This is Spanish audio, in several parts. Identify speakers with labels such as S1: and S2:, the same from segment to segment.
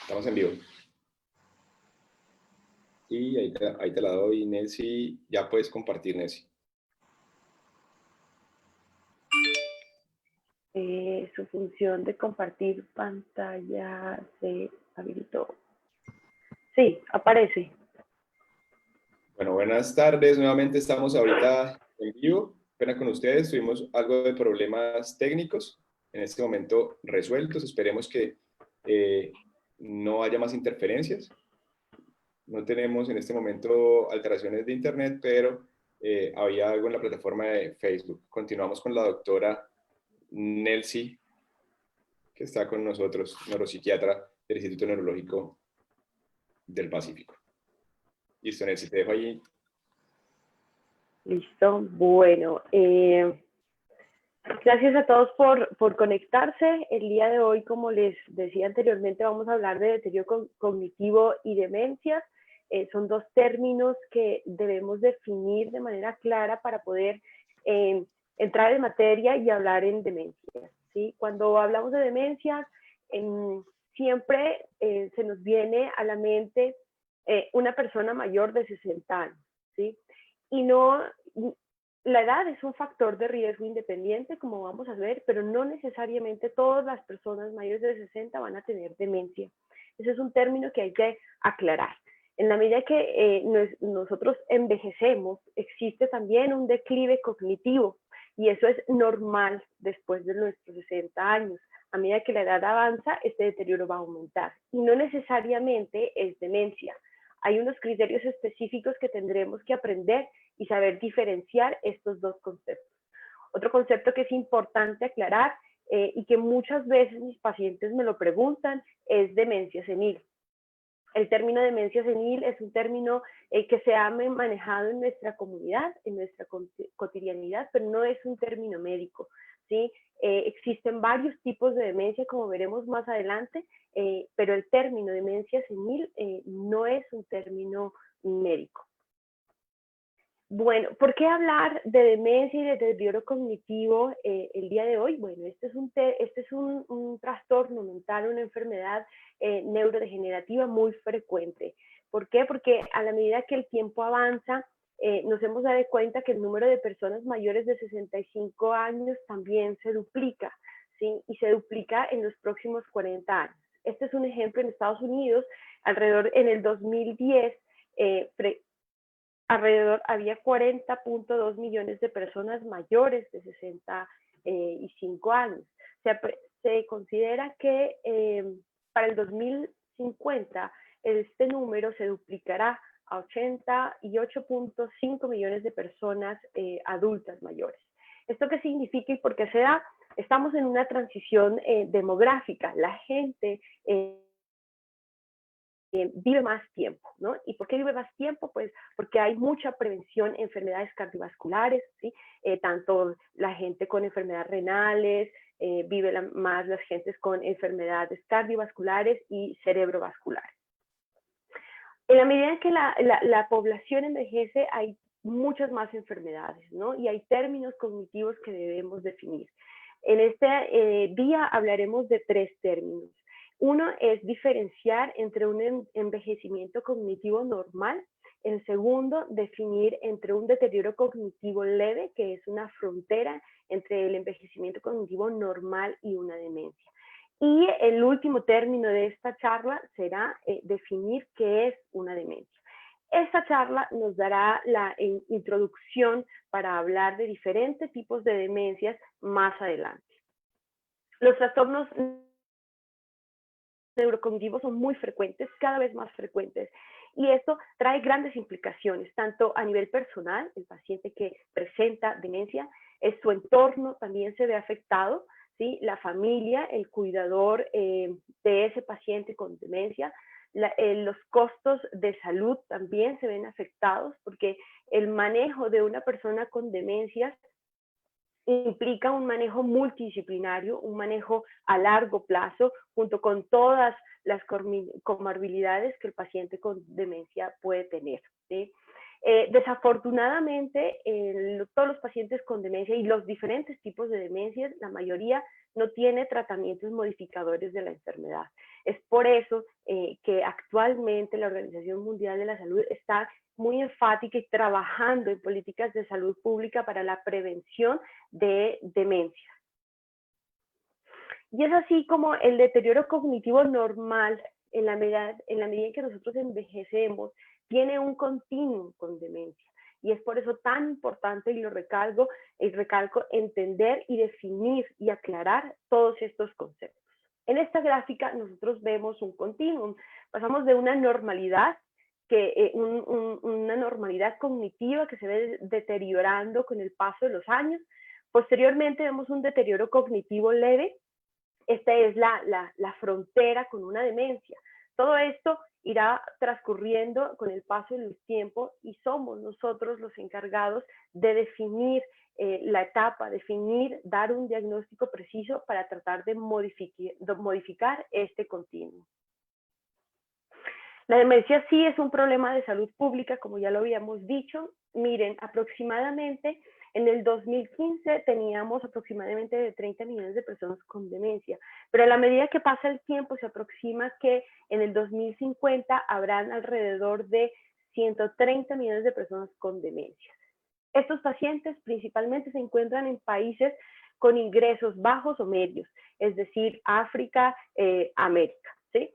S1: Estamos en vivo. Y ahí te la doy, Nelsi. Ya puedes compartir, Nelsi.
S2: Su función de compartir pantalla se habilitó. Sí, aparece.
S1: Bueno, buenas tardes. Nuevamente estamos ahorita en vivo. Pena con ustedes. Tuvimos algo de problemas técnicos. En este momento resueltos. Esperemos que no haya más interferencias. No tenemos en este momento alteraciones de internet, pero había algo en la plataforma de Facebook. Continuamos con la doctora Nelsi, que está con nosotros, neuropsiquiatra del Instituto Neurológico del Pacífico. Listo, Nelsi, te dejo ahí.
S2: Listo. Bueno, gracias a todos por conectarse. El día de hoy, como les decía anteriormente, vamos a hablar de deterioro cognitivo y demencia. Son dos términos que debemos definir de manera clara para poder entrar en materia y hablar en demencias, ¿sí? Cuando hablamos de demencias, siempre se nos viene a la mente una persona mayor de 60 años, ¿sí? Y no, la edad es un factor de riesgo independiente, como vamos a ver, pero no necesariamente todas las personas mayores de 60 van a tener demencia. Ese es un término que hay que aclarar. En la medida que nosotros envejecemos, existe también un declive cognitivo, y eso es normal después de nuestros 60 años. A medida que la edad avanza, este deterioro va a aumentar, y no necesariamente es demencia. Hay unos criterios específicos que tendremos que aprender y saber diferenciar estos dos conceptos. Otro concepto que es importante aclarar y que muchas veces mis pacientes me lo preguntan es demencia senil. El término demencia senil es un término que se ha manejado en nuestra comunidad, en nuestra cotidianidad, pero no es un término médico, ¿sí? Existen varios tipos de demencia, como veremos más adelante, pero el término demencia senil no es un término médico. Bueno, ¿por qué hablar de demencia y de deterioro cognitivo el día de hoy? Bueno, este es un trastorno mental, una enfermedad neurodegenerativa muy frecuente. ¿Por qué? Porque a la medida que el tiempo avanza, nos hemos dado cuenta que el número de personas mayores de 65 años también se duplica, ¿sí? Y se duplica en los próximos 40 años. Este es un ejemplo en Estados Unidos, alrededor en el 2010, alrededor había 40.2 millones de personas mayores de 65 años. Se considera que para el 2050 este número se duplicará a 88.5 millones de personas adultas mayores. ¿Esto qué significa y por qué se da? Estamos en una transición demográfica. La gente vive más tiempo, ¿no? ¿Y por qué vive más tiempo? Pues porque hay mucha prevención en enfermedades cardiovasculares, ¿sí? Tanto la gente con enfermedades renales, vive más las gentes con enfermedades cardiovasculares y cerebrovasculares. En la medida en que la población envejece, hay muchas más enfermedades, ¿no? Y hay términos cognitivos que debemos definir. En este día hablaremos de tres términos. Uno es diferenciar entre un envejecimiento cognitivo normal. El segundo, definir entre un deterioro cognitivo leve, que es una frontera entre el envejecimiento cognitivo normal y una demencia. Y el último término de esta charla será definir qué es una demencia. Esta charla nos dará la introducción para hablar de diferentes tipos de demencias más adelante. Los trastornos neurocognitivos son muy frecuentes, cada vez más frecuentes, y esto trae grandes implicaciones, tanto a nivel personal, el paciente que presenta demencia, su entorno también se ve afectado, ¿sí? La familia, el cuidador de ese paciente con demencia, los costos de salud también se ven afectados, porque el manejo de una persona con demencia implica un manejo multidisciplinario, un manejo a largo plazo, junto con todas las comorbilidades que el paciente con demencia puede tener, ¿sí? Desafortunadamente, todos los pacientes con demencia y los diferentes tipos de demencias, la mayoría no tiene tratamientos modificadores de la enfermedad. Es por eso que actualmente la Organización Mundial de la Salud está muy enfática y trabajando en políticas de salud pública para la prevención de demencia. Y es así como el deterioro cognitivo normal, en la medida en que nosotros envejecemos, tiene un continuum con demencia. Y es por eso tan importante, y lo recalco, entender y definir y aclarar todos estos conceptos. En esta gráfica nosotros vemos un continuum. Pasamos de una normalidad, una normalidad cognitiva que se ve deteriorando con el paso de los años. Posteriormente vemos un deterioro cognitivo leve. Esta es la frontera con una demencia. Todo esto irá transcurriendo con el paso del tiempo y somos nosotros los encargados de definir la etapa, dar un diagnóstico preciso para tratar de modificar este continuo. La demencia sí es un problema de salud pública, como ya lo habíamos dicho. Miren, aproximadamente en el 2015 teníamos aproximadamente de 30 millones de personas con demencia, pero a la medida que pasa el tiempo se aproxima que en el 2050 habrán alrededor de 130 millones de personas con demencia. Estos pacientes principalmente se encuentran en países con ingresos bajos o medios, es decir, África, América, ¿sí?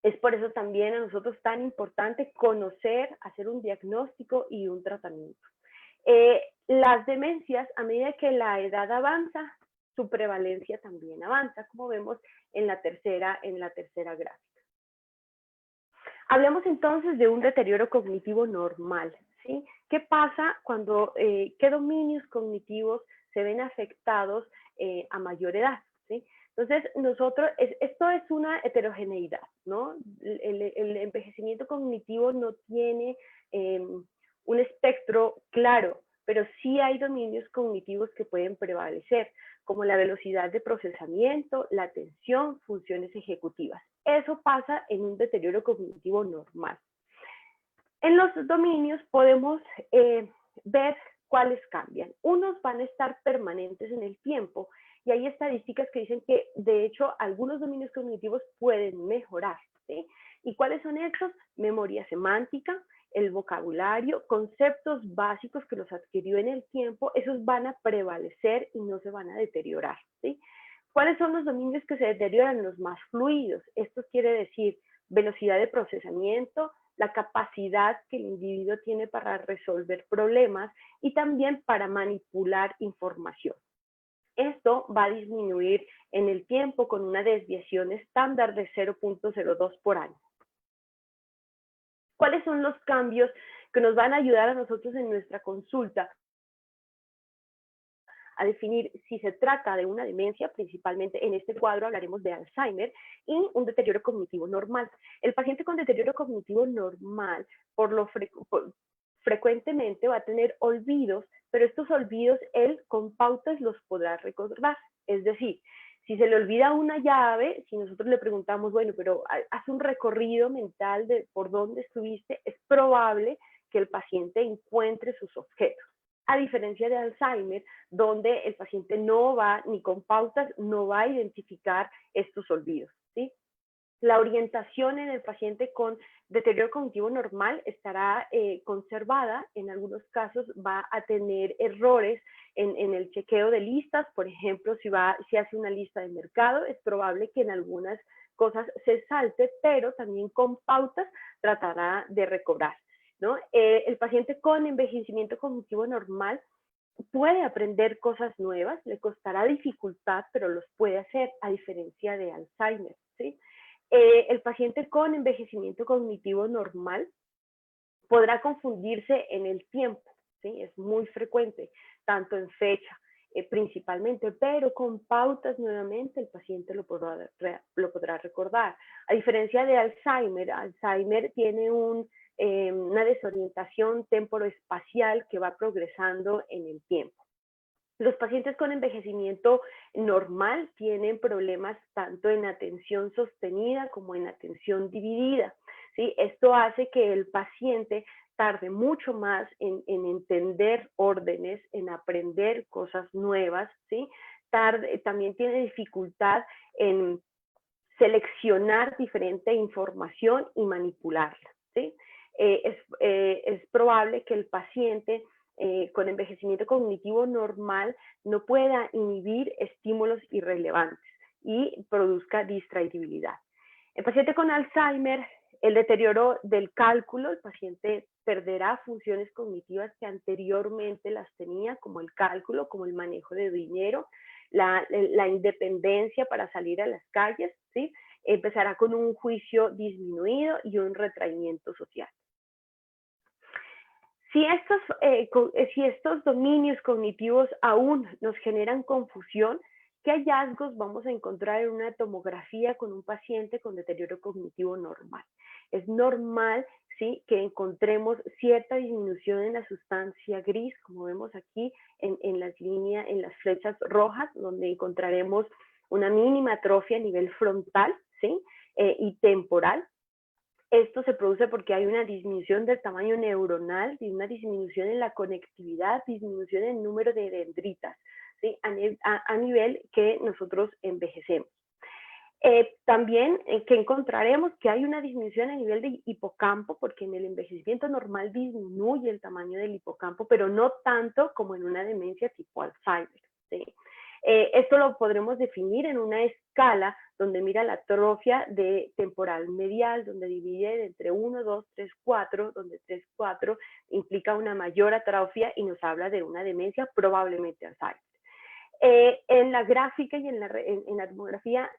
S2: Es por eso también a nosotros tan importante conocer, hacer un diagnóstico y un tratamiento. Las demencias, a medida que la edad avanza, su prevalencia también avanza, como vemos en la tercera gráfica. Hablemos entonces de un deterioro cognitivo normal, ¿sí? ¿Qué pasa cuando, qué dominios cognitivos se ven afectados a mayor edad, ¿sí? Entonces, esto es una heterogeneidad, ¿no? El envejecimiento cognitivo no tiene un espectro claro, pero sí hay dominios cognitivos que pueden prevalecer, como la velocidad de procesamiento, la atención, funciones ejecutivas. Eso pasa en un deterioro cognitivo normal. En los dominios podemos ver cuáles cambian. Unos van a estar permanentes en el tiempo y hay estadísticas que dicen que, de hecho, algunos dominios cognitivos pueden mejorar, ¿sí? ¿Y cuáles son estos? Memoria semántica, el vocabulario, conceptos básicos que los adquirió en el tiempo, esos van a prevalecer y no se van a deteriorar, ¿sí? ¿Cuáles son los dominios que se deterioran? Los más fluidos. Esto quiere decir velocidad de procesamiento, la capacidad que el individuo tiene para resolver problemas y también para manipular información. Esto va a disminuir en el tiempo con una desviación estándar de 0.02 por año. ¿Cuáles son los cambios que nos van a ayudar a nosotros en nuestra consulta a definir si se trata de una demencia? Principalmente en este cuadro hablaremos de Alzheimer y un deterioro cognitivo normal. El paciente con deterioro cognitivo normal, frecuentemente va a tener olvidos, pero estos olvidos él con pautas los podrá recordar. Es decir, si se le olvida una llave, si nosotros le preguntamos, bueno, pero haz un recorrido mental de por dónde estuviste, es probable que el paciente encuentre sus objetos. A diferencia de Alzheimer, donde el paciente no va, ni con pautas, no va a identificar estos olvidos, ¿sí? La orientación en el paciente con deterioro cognitivo normal estará conservada. En algunos casos va a tener errores en el chequeo de listas. Por ejemplo, si hace una lista de mercado, es probable que en algunas cosas se salte, pero también con pautas tratará de recobrar, ¿no? El paciente con envejecimiento cognitivo normal puede aprender cosas nuevas, le costará dificultad, pero los puede hacer, a diferencia de Alzheimer, ¿sí? El paciente con envejecimiento cognitivo normal podrá confundirse en el tiempo, ¿sí? Es muy frecuente, tanto en fecha, principalmente, pero con pautas nuevamente el paciente lo podrá recordar. A diferencia de Alzheimer tiene una desorientación temporoespacial que va progresando en el tiempo. Los pacientes con envejecimiento normal tienen problemas tanto en atención sostenida como en atención dividida, ¿sí? Esto hace que el paciente tarde mucho más en entender órdenes, en aprender cosas nuevas, ¿sí? también tiene dificultad en seleccionar diferente información y manipularla, ¿sí? Es probable que el paciente con envejecimiento cognitivo normal no pueda inhibir estímulos irrelevantes y produzca distractibilidad. El paciente con Alzheimer, el deterioro del cálculo, el paciente perderá funciones cognitivas que anteriormente las tenía, como el cálculo, como el manejo de dinero, la independencia para salir a las calles, ¿sí? Empezará con un juicio disminuido y un retraimiento social. Si estos dominios cognitivos aún nos generan confusión, ¿qué hallazgos vamos a encontrar en una tomografía con un paciente con deterioro cognitivo normal? Es normal, ¿sí?, que encontremos cierta disminución en la sustancia gris, como vemos aquí en las líneas, en las flechas rojas, donde encontraremos una mínima atrofia a nivel frontal, ¿sí?, y temporal. Esto se produce porque hay una disminución del tamaño neuronal, y una disminución en la conectividad, disminución en el número de dendritas, ¿sí?, a nivel que nosotros envejecemos. También que encontraremos que hay una disminución a nivel de hipocampo, porque en el envejecimiento normal disminuye el tamaño del hipocampo, pero no tanto como en una demencia tipo Alzheimer, ¿sí? Esto lo podremos definir en una escala donde mira la atrofia de temporal medial, donde divide entre 1, 2, 3, 4, donde 3, 4 implica una mayor atrofia y nos habla de una demencia, probablemente Alzheimer. En la gráfica y en la tomografía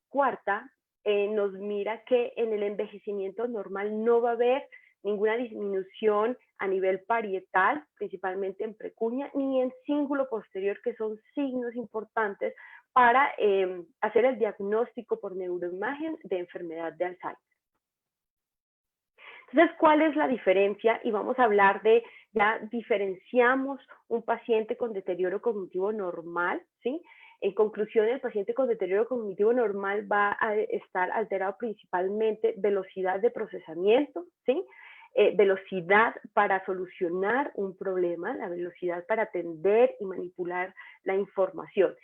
S2: cuarta, nos mira que en el envejecimiento normal no va a haber ninguna disminución a nivel parietal, principalmente en precunia, ni en cíngulo posterior, que son signos importantes para hacer el diagnóstico por neuroimagen de enfermedad de Alzheimer. Entonces, ¿cuál es la diferencia? Y vamos a hablar de, ya diferenciamos un paciente con deterioro cognitivo normal, ¿sí? En conclusión, el paciente con deterioro cognitivo normal va a estar alterado principalmente velocidad de procesamiento, ¿sí? Velocidad para solucionar un problema, la velocidad para atender y manipular la información.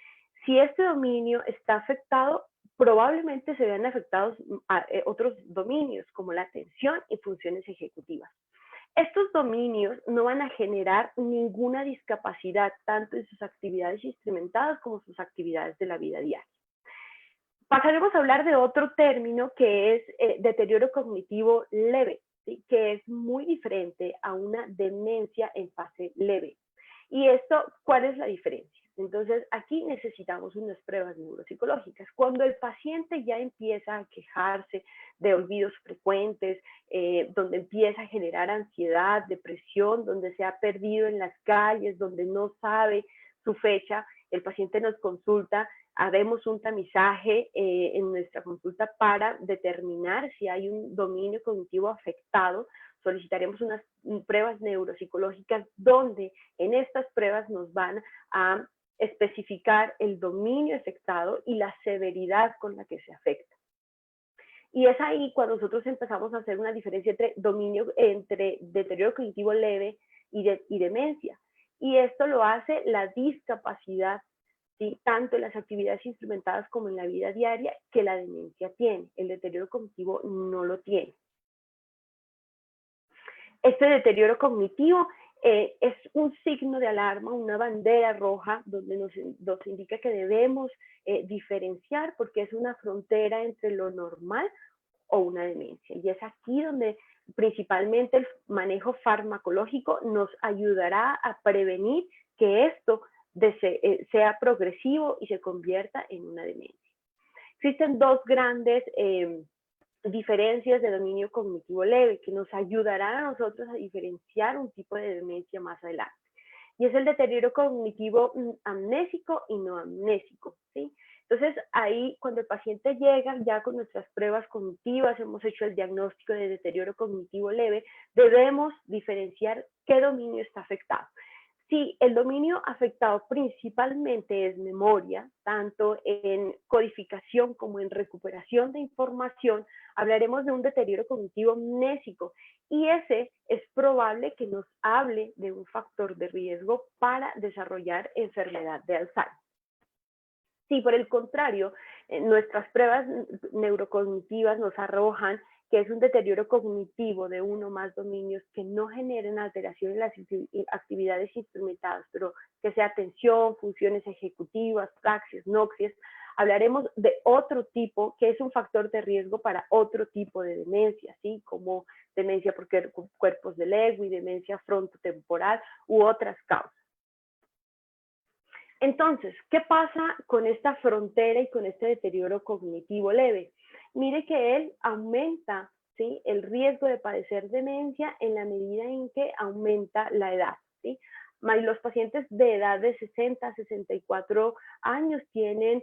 S2: Si este dominio está afectado, probablemente se vean afectados otros dominios como la atención y funciones ejecutivas. Estos dominios no van a generar ninguna discapacidad, tanto en sus actividades instrumentadas como sus actividades de la vida diaria. Pasaremos a hablar de otro término que es deterioro cognitivo leve, ¿sí?, que es muy diferente a una demencia en fase leve. Y esto, ¿cuál es la diferencia? Entonces, aquí necesitamos unas pruebas neuropsicológicas. Cuando el paciente ya empieza a quejarse de olvidos frecuentes, donde empieza a generar ansiedad, depresión, donde se ha perdido en las calles, donde no sabe su fecha, el paciente nos consulta, haremos un tamizaje en nuestra consulta para determinar si hay un dominio cognitivo afectado. Solicitaremos unas pruebas neuropsicológicas donde en estas pruebas nos van a especificar el dominio afectado y la severidad con la que se afecta. Y es ahí cuando nosotros empezamos a hacer una diferencia entre deterioro cognitivo leve y demencia. Y esto lo hace la discapacidad, ¿sí?, tanto en las actividades instrumentadas como en la vida diaria, que la demencia tiene. El deterioro cognitivo no lo tiene. Este deterioro cognitivo es un signo de alarma, una bandera roja, donde nos indica que debemos diferenciar, porque es una frontera entre lo normal o una demencia. Y es aquí donde principalmente el manejo farmacológico nos ayudará a prevenir que esto sea progresivo y se convierta en una demencia. Existen dos grandes diferencias de dominio cognitivo leve que nos ayudarán a nosotros a diferenciar un tipo de demencia más adelante. Y es el deterioro cognitivo amnésico y no amnésico, ¿sí? Entonces, ahí cuando el paciente llega ya con nuestras pruebas cognitivas, hemos hecho el diagnóstico de deterioro cognitivo leve, debemos diferenciar qué dominio está afectado. Si el dominio afectado principalmente es memoria, tanto en codificación como en recuperación de información, hablaremos de un deterioro cognitivo amnésico, y ese es probable que nos hable de un factor de riesgo para desarrollar enfermedad de Alzheimer. Si por el contrario, nuestras pruebas neurocognitivas nos arrojan que es un deterioro cognitivo de uno o más dominios que no generen alteración en las actividades instrumentadas, pero que sea atención, funciones ejecutivas, praxias, noxias, hablaremos de otro tipo que es un factor de riesgo para otro tipo de demencia, ¿sí? Como demencia por cuerpos de Lewy, demencia frontotemporal u otras causas. Entonces, ¿qué pasa con esta frontera y con este deterioro cognitivo leve? Mire que él aumenta, ¿sí?, el riesgo de padecer demencia en la medida en que aumenta la edad, ¿sí? Los pacientes de edad de 60 a 64 años tienen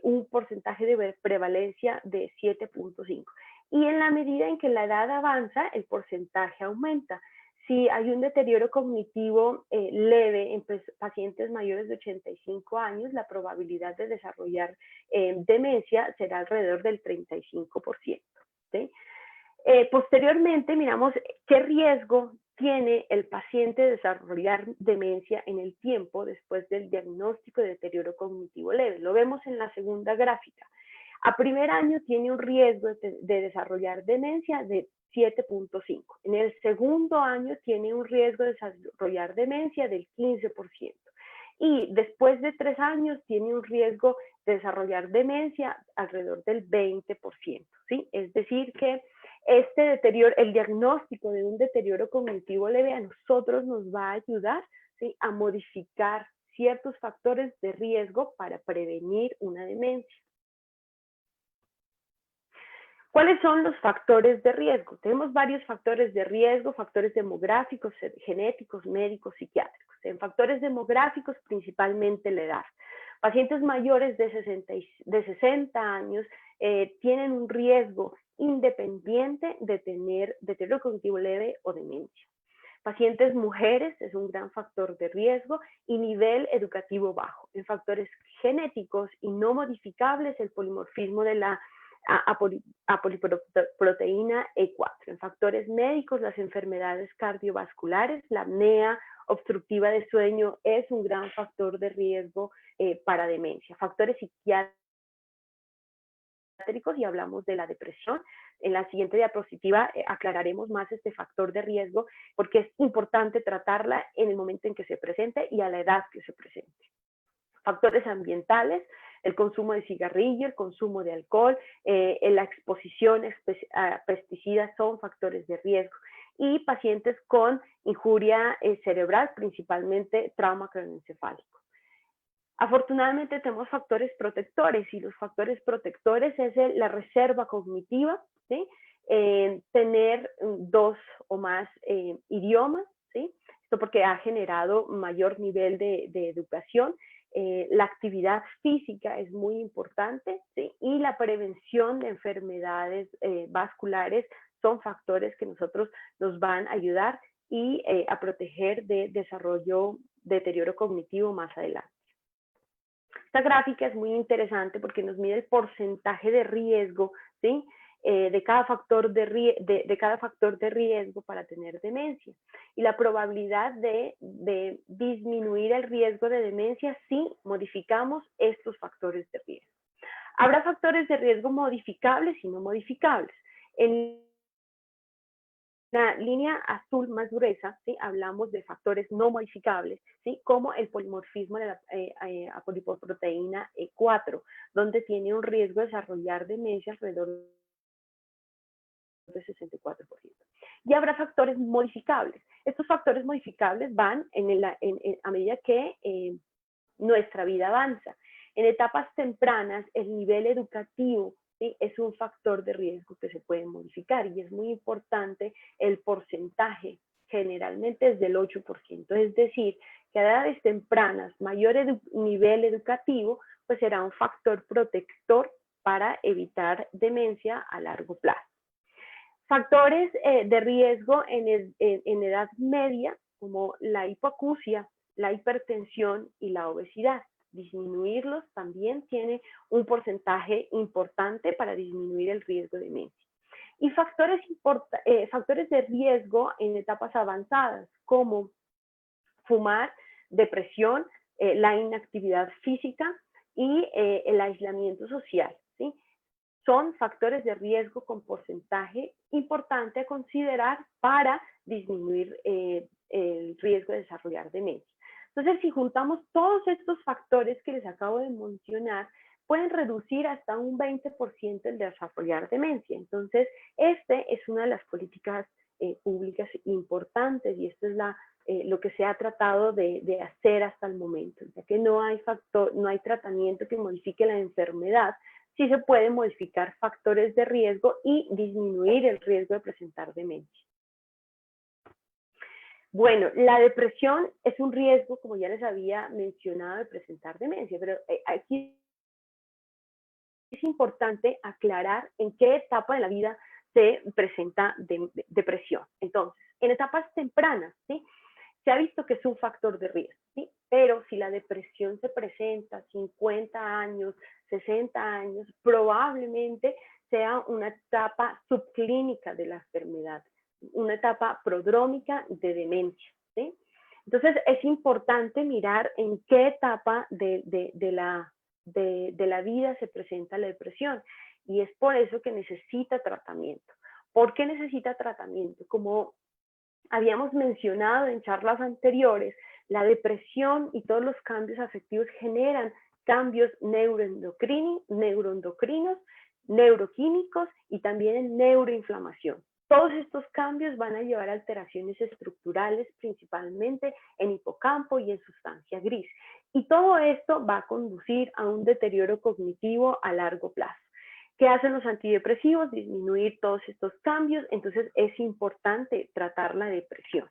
S2: un porcentaje de prevalencia de 7.5. Y en la medida en que la edad avanza, el porcentaje aumenta. Si hay un deterioro cognitivo leve en pacientes mayores de 85 años, la probabilidad de desarrollar demencia será alrededor del 35%. ¿Sí? Posteriormente, miramos qué riesgo tiene el paciente de desarrollar demencia en el tiempo después del diagnóstico de deterioro cognitivo leve. Lo vemos en la segunda gráfica. A primer año tiene un riesgo de desarrollar demencia de 7.5. En el segundo año tiene un riesgo de desarrollar demencia del 15%. Y después de 3 años tiene un riesgo de desarrollar demencia alrededor del 20%. ¿Sí? Es decir que este deterioro, el diagnóstico de un deterioro cognitivo leve a nosotros nos va a ayudar, ¿sí?, a modificar ciertos factores de riesgo para prevenir una demencia. ¿Cuáles son los factores de riesgo? Tenemos varios factores de riesgo, factores demográficos, genéticos, médicos, psiquiátricos. En factores demográficos, principalmente la edad. Pacientes mayores de 60 años tienen un riesgo independiente de tener deterioro cognitivo leve o demencia. Pacientes mujeres es un gran factor de riesgo y nivel educativo bajo. En factores genéticos y no modificables, el polimorfismo de la apolipoproteína E4. En factores médicos, las enfermedades cardiovasculares, la apnea obstructiva de sueño es un gran factor de riesgo para demencia. Factores psiquiátricos, y hablamos de la depresión. En la siguiente diapositiva aclararemos más este factor de riesgo porque es importante tratarla en el momento en que se presente y a la edad que se presente. Factores ambientales, el consumo de cigarrillo, el consumo de alcohol, la exposición a pesticidas son factores de riesgo. Y pacientes con injuria cerebral, principalmente trauma craneoencefálico. Afortunadamente tenemos factores protectores y los factores protectores es la reserva cognitiva, ¿sí? Tener 2 o más idiomas, ¿sí? Esto porque ha generado mayor nivel de educación. La actividad física es muy importante, ¿sí? Y la prevención de enfermedades vasculares son factores que nosotros nos van a ayudar y a proteger de deterioro cognitivo más adelante. Esta gráfica es muy interesante porque nos mide el porcentaje de riesgo, ¿sí?, de cada factor de riesgo para tener demencia y la probabilidad de disminuir el riesgo de demencia si modificamos estos factores de riesgo. Habrá factores de riesgo modificables y no modificables. En la línea azul más gruesa, ¿sí?, hablamos de factores no modificables, ¿sí?, como el polimorfismo de la apolipoproteína E4, donde tiene un riesgo de desarrollar demencia alrededor de 64%. Y habrá factores modificables. Estos factores modificables van a medida que nuestra vida avanza. En etapas tempranas, el nivel educativo, ¿sí?, es un factor de riesgo que se puede modificar y es muy importante el porcentaje, generalmente es del 8%, es decir, que a edades tempranas, mayor nivel educativo, pues será un factor protector para evitar demencia a largo plazo. Factores de riesgo en edad media, como la hipoacusia, la hipertensión y la obesidad. Disminuirlos también tiene un porcentaje importante para disminuir el riesgo de demencia. Y factores de riesgo en etapas avanzadas, como fumar, depresión, la inactividad física, y el aislamiento social, ¿sí? Son factores de riesgo con porcentaje importante a considerar para disminuir el riesgo de desarrollar demencia. Entonces, si juntamos todos estos factores que les acabo de mencionar, pueden reducir hasta un 20% el desarrollar demencia. Entonces, este es una de las políticas públicas importantes y esto es lo que se ha tratado de hacer hasta el momento, ya que no hay tratamiento que modifique la enfermedad, sí se pueden modificar factores de riesgo y disminuir el riesgo de presentar demencia. Bueno, la depresión es un riesgo, como ya les había mencionado, de presentar demencia, pero aquí es importante aclarar en qué etapa de la vida se presenta depresión. Entonces, en etapas tempranas, ¿sí? Se ha visto que es un factor de riesgo, ¿sí? Pero si la depresión se presenta a 50 años, 60 años, probablemente sea una etapa subclínica de la enfermedad, una etapa prodrómica de demencia, ¿sí? Entonces es importante mirar en qué etapa de la vida se presenta la depresión y es por eso que necesita tratamiento. ¿Por qué necesita tratamiento? Como habíamos mencionado en charlas anteriores, la depresión y todos los cambios afectivos generan cambios neuroendocrinos, neuroquímicos y también en neuroinflamación. Todos estos cambios van a llevar a alteraciones estructurales, principalmente en hipocampo y en sustancia gris. Y todo esto va a conducir a un deterioro cognitivo a largo plazo. ¿Qué hacen los antidepresivos? Disminuir todos estos cambios, entonces es importante tratar la depresión.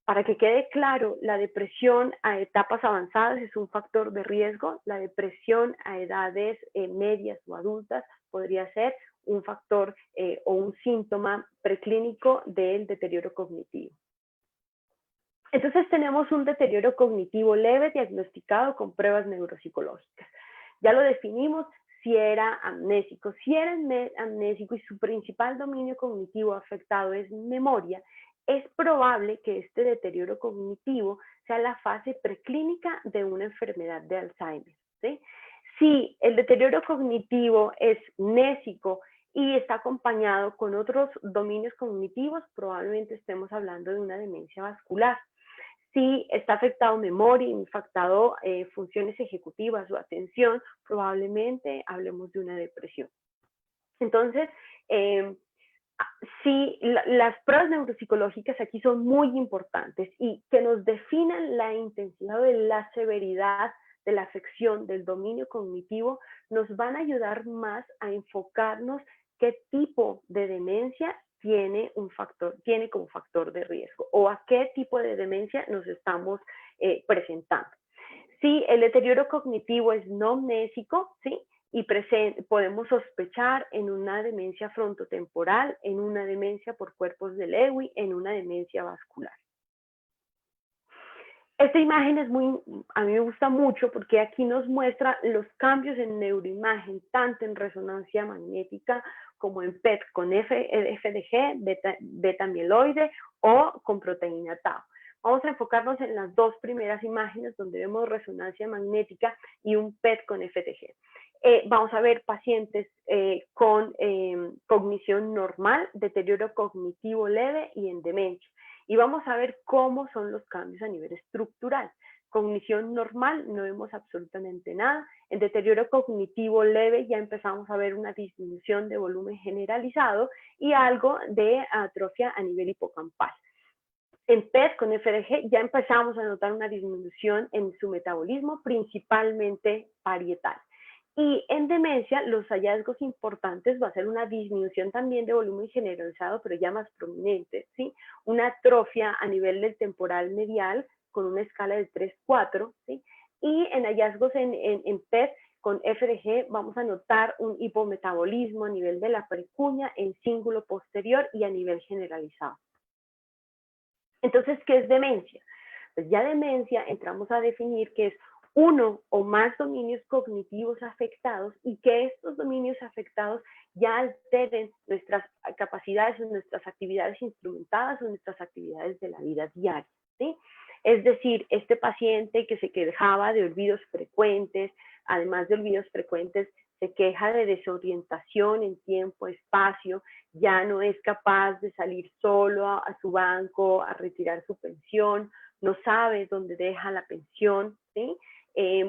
S2: Para que quede claro, la depresión a etapas avanzadas es un factor de riesgo, la depresión a edades medias o adultas podría ser un factor o un síntoma preclínico del deterioro cognitivo. Entonces tenemos un deterioro cognitivo leve diagnosticado con pruebas neuropsicológicas. Ya lo definimos, si era amnésico. Si era amnésico y su principal dominio cognitivo afectado es memoria, es probable que este deterioro cognitivo sea la fase preclínica de una enfermedad de Alzheimer, ¿sí? Si el deterioro cognitivo es mnésico y está acompañado con otros dominios cognitivos, probablemente estemos hablando de una demencia vascular. Si está afectado memoria, afectado funciones ejecutivas o atención, probablemente hablemos de una depresión. Entonces, sí, las pruebas neuropsicológicas aquí son muy importantes y que nos definan la intensidad o la severidad de la afección del dominio cognitivo nos van a ayudar más a enfocarnos qué tipo de demencia tiene como factor de riesgo o a qué tipo de demencia nos estamos presentando. Si el deterioro cognitivo es no amnésico, ¿sí? Y podemos sospechar en una demencia frontotemporal, en una demencia por cuerpos de Lewy, en una demencia vascular. Esta imagen a mí me gusta mucho porque aquí nos muestra los cambios en neuroimagen, tanto en resonancia magnética como en PET con FDG, beta amiloide o con proteína tau. Vamos a enfocarnos en las dos primeras imágenes donde vemos resonancia magnética y un PET con FDG. Vamos a ver pacientes con cognición normal, deterioro cognitivo leve y en demencia. Y vamos a ver cómo son los cambios a nivel estructural. Cognición normal, no vemos absolutamente nada. En deterioro cognitivo leve ya empezamos a ver una disminución de volumen generalizado y algo de atrofia a nivel hipocampal. En PET con FDG ya empezamos a notar una disminución en su metabolismo, principalmente parietal. Y en demencia, los hallazgos importantes va a ser una disminución también de volumen generalizado, pero ya más prominente, ¿sí? Una atrofia a nivel del temporal medial con una escala de 3-4, ¿sí? Y en hallazgos en PET con FDG vamos a notar un hipometabolismo a nivel de la precuña, en cíngulo posterior y a nivel generalizado. Entonces, ¿qué es demencia? Pues ya demencia entramos a definir que es uno o más dominios cognitivos afectados y que estos dominios afectados ya alteren nuestras capacidades o nuestras actividades instrumentadas o nuestras actividades de la vida diaria, ¿sí? Es decir, este paciente que se quejaba de olvidos frecuentes, además de olvidos frecuentes, se queja de desorientación en tiempo, espacio, ya no es capaz de salir solo a su banco a retirar su pensión, no sabe dónde deja la pensión, ¿sí?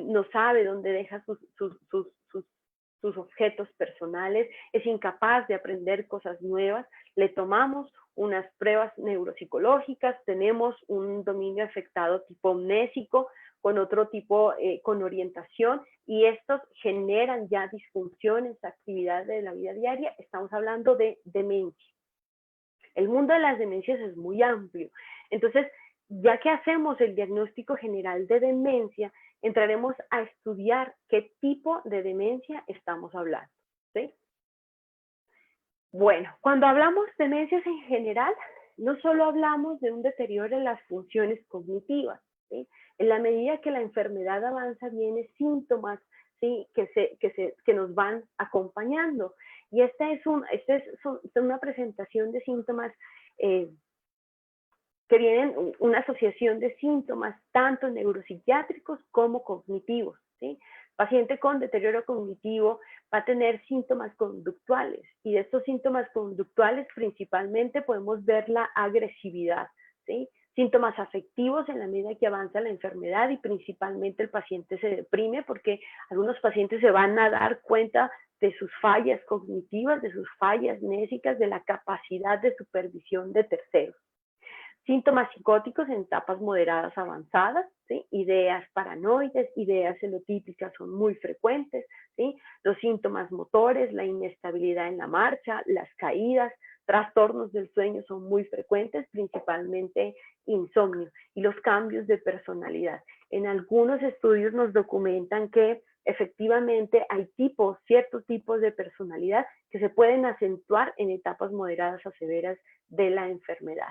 S2: No sabe dónde deja sus objetos personales, es incapaz de aprender cosas nuevas. Le tomamos unas pruebas neuropsicológicas, tenemos un dominio afectado tipo amnésico, con otro tipo, con orientación, y estos generan ya disfunciones, actividades de la vida diaria. Estamos hablando de demencia. El mundo de las demencias es muy amplio. Entonces, ya que hacemos el diagnóstico general de demencia, entraremos a estudiar qué tipo de demencia estamos hablando, ¿sí? Bueno, cuando hablamos de demencias en general, no solo hablamos de un deterioro en las funciones cognitivas, ¿sí? En la medida que la enfermedad avanza, vienen síntomas, ¿sí? que nos van acompañando. Y esta es una presentación de síntomas que vienen, una asociación de síntomas tanto neuropsiquiátricos como cognitivos, ¿sí? Paciente con deterioro cognitivo va a tener síntomas conductuales, y de estos síntomas conductuales principalmente podemos ver la agresividad, ¿sí? Síntomas afectivos en la medida que avanza la enfermedad, y principalmente el paciente se deprime porque algunos pacientes se van a dar cuenta de sus fallas cognitivas, de sus fallas mnésicas, de la capacidad de supervisión de terceros. Síntomas psicóticos en etapas moderadas avanzadas, ¿sí? Ideas paranoides, ideas celotípicas son muy frecuentes, ¿sí? Los síntomas motores, la inestabilidad en la marcha, las caídas, trastornos del sueño son muy frecuentes, principalmente insomnio, y los cambios de personalidad. En algunos estudios nos documentan que efectivamente hay ciertos tipos de personalidad que se pueden acentuar en etapas moderadas a severas de la enfermedad.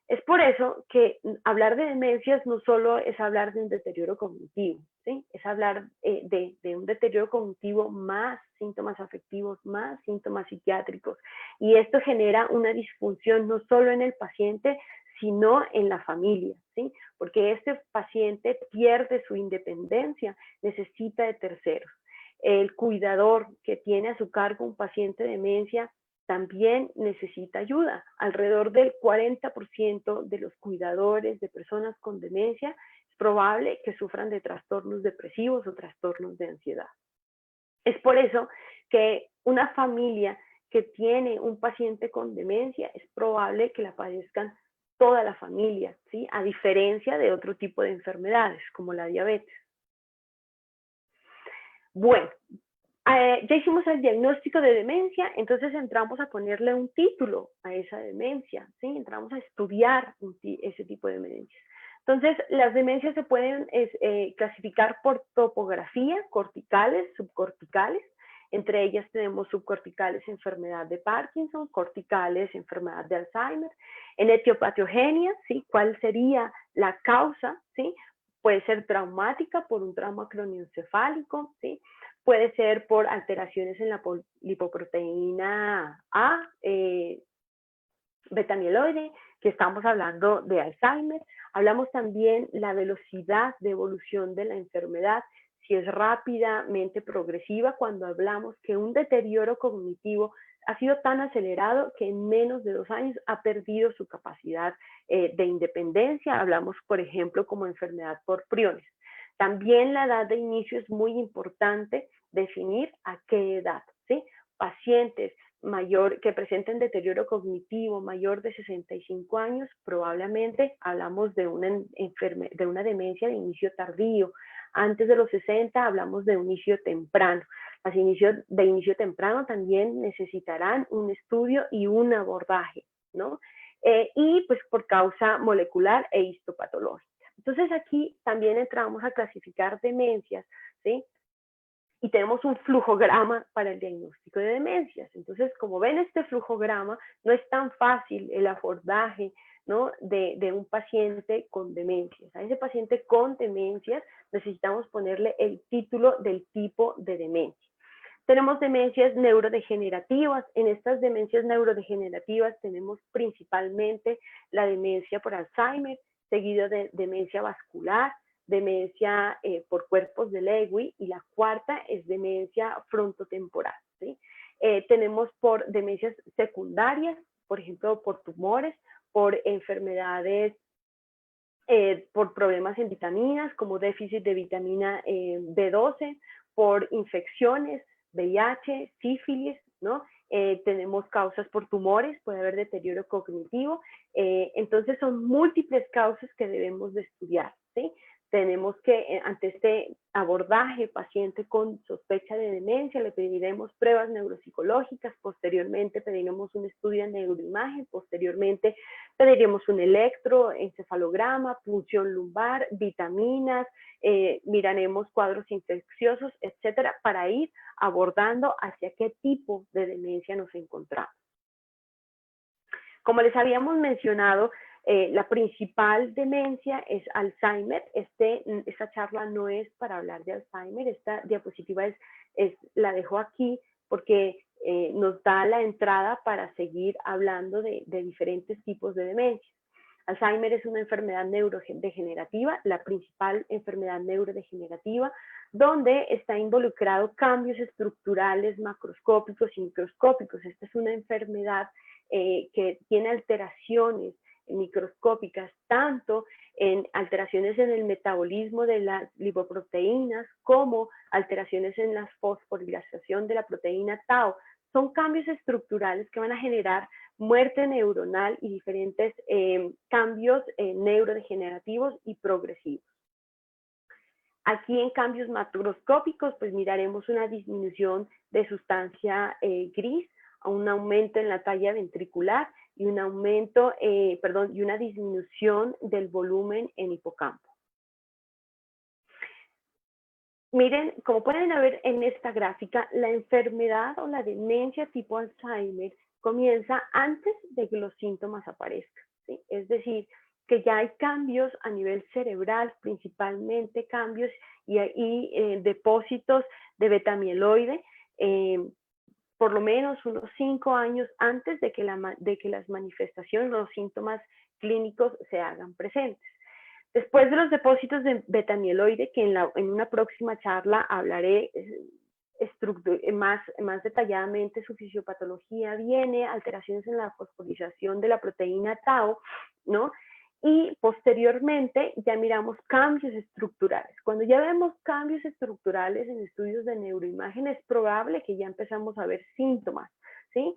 S2: Es por eso que hablar de demencias no solo es hablar de un deterioro cognitivo, ¿sí? Es hablar de un deterioro cognitivo más síntomas afectivos, más síntomas psiquiátricos. Y esto genera una disfunción no solo en el paciente, sino en la familia, ¿sí? Porque este paciente pierde su independencia, necesita de terceros. El cuidador que tiene a su cargo un paciente de demencia también necesita ayuda. Alrededor del 40% de los cuidadores de personas con demencia es probable que sufran de trastornos depresivos o trastornos de ansiedad. Es por eso que una familia que tiene un paciente con demencia es probable que la padezcan toda la familia, ¿sí? A diferencia de otro tipo de enfermedades como la diabetes. Bueno, ya hicimos el diagnóstico de demencia, entonces entramos a ponerle un título a esa demencia, ¿sí? Entramos a estudiar ese tipo de demencias. Entonces, las demencias se pueden clasificar por topografía, corticales, subcorticales. Entre ellas tenemos subcorticales, enfermedad de Parkinson, corticales, enfermedad de Alzheimer. En etiopatogenia, ¿sí? ¿Cuál sería la causa? ¿Sí? Puede ser traumática por un trauma craneoencefálico, ¿sí? Puede ser por alteraciones en la lipoproteína A, beta-amiloide, que estamos hablando de Alzheimer. Hablamos también la velocidad de evolución de la enfermedad, si es rápidamente progresiva, cuando hablamos que un deterioro cognitivo ha sido tan acelerado que en menos de 2 años ha perdido su capacidad de independencia. Hablamos, por ejemplo, como enfermedad por priones. También la edad de inicio es muy importante definir a qué edad, ¿sí? Pacientes que presenten deterioro cognitivo mayor de 65 años, probablemente hablamos de una demencia de inicio tardío. Antes de los 60 hablamos de un inicio temprano. Los inicios de inicio temprano también necesitarán un estudio y un abordaje, ¿no? Y pues por causa molecular e histopatológica. Entonces aquí también entramos a clasificar demencias, ¿sí? Y tenemos un flujograma para el diagnóstico de demencias. Entonces, como ven, este flujograma no es tan fácil el abordaje, ¿no? de un paciente con demencias. A ese paciente con demencias necesitamos ponerle el título del tipo de demencia. Tenemos demencias neurodegenerativas. En estas demencias neurodegenerativas tenemos principalmente la demencia por Alzheimer, seguido de demencia vascular, demencia por cuerpos de Lewy, y la cuarta es demencia frontotemporal, ¿sí? Tenemos por demencias secundarias, por ejemplo, por tumores, por enfermedades, por problemas en vitaminas, como déficit de vitamina B12, por infecciones, VIH, sífilis, ¿no? Tenemos causas por tumores, puede haber deterioro cognitivo. Entonces son múltiples causas que debemos de estudiar, ¿sí? Tenemos que, ante este abordaje paciente con sospecha de demencia, le pediremos pruebas neuropsicológicas, posteriormente pediremos un estudio de neuroimagen, posteriormente pediremos un electroencefalograma, punción lumbar, vitaminas, miraremos cuadros infecciosos, etcétera, para ir abordando hacia qué tipo de demencia nos encontramos. Como les habíamos mencionado, la principal demencia es Alzheimer. Esta charla no es para hablar de Alzheimer, esta diapositiva la dejo aquí porque nos da la entrada para seguir hablando de diferentes tipos de demencia. Alzheimer es una enfermedad neurodegenerativa, la principal enfermedad neurodegenerativa, donde está involucrado cambios estructurales macroscópicos y microscópicos. Esta es una enfermedad que tiene alteraciones microscópicas, tanto en alteraciones en el metabolismo de las lipoproteínas como alteraciones en la fosforilación de la proteína tau. Son cambios estructurales que van a generar muerte neuronal y diferentes cambios neurodegenerativos y progresivos. Aquí en cambios macroscópicos, pues miraremos una disminución de sustancia gris, un aumento en la talla ventricular y un aumento, y una disminución del volumen en hipocampo. Miren, como pueden ver en esta gráfica, la enfermedad o la demencia tipo Alzheimer comienza antes de que los síntomas aparezcan, ¿sí? Es decir, que ya hay cambios a nivel cerebral, principalmente cambios y depósitos de beta-amiloide, por lo menos unos 5 años antes de que las manifestaciones, los síntomas clínicos se hagan presentes. Después de los depósitos de beta-amiloide, que en una próxima charla hablaré más detalladamente su fisiopatología, viene alteraciones en la fosforilación de la proteína tau, ¿no? Y posteriormente ya miramos cambios estructurales. Cuando ya vemos cambios estructurales en estudios de neuroimagen, es probable que ya empezamos a ver síntomas, ¿sí?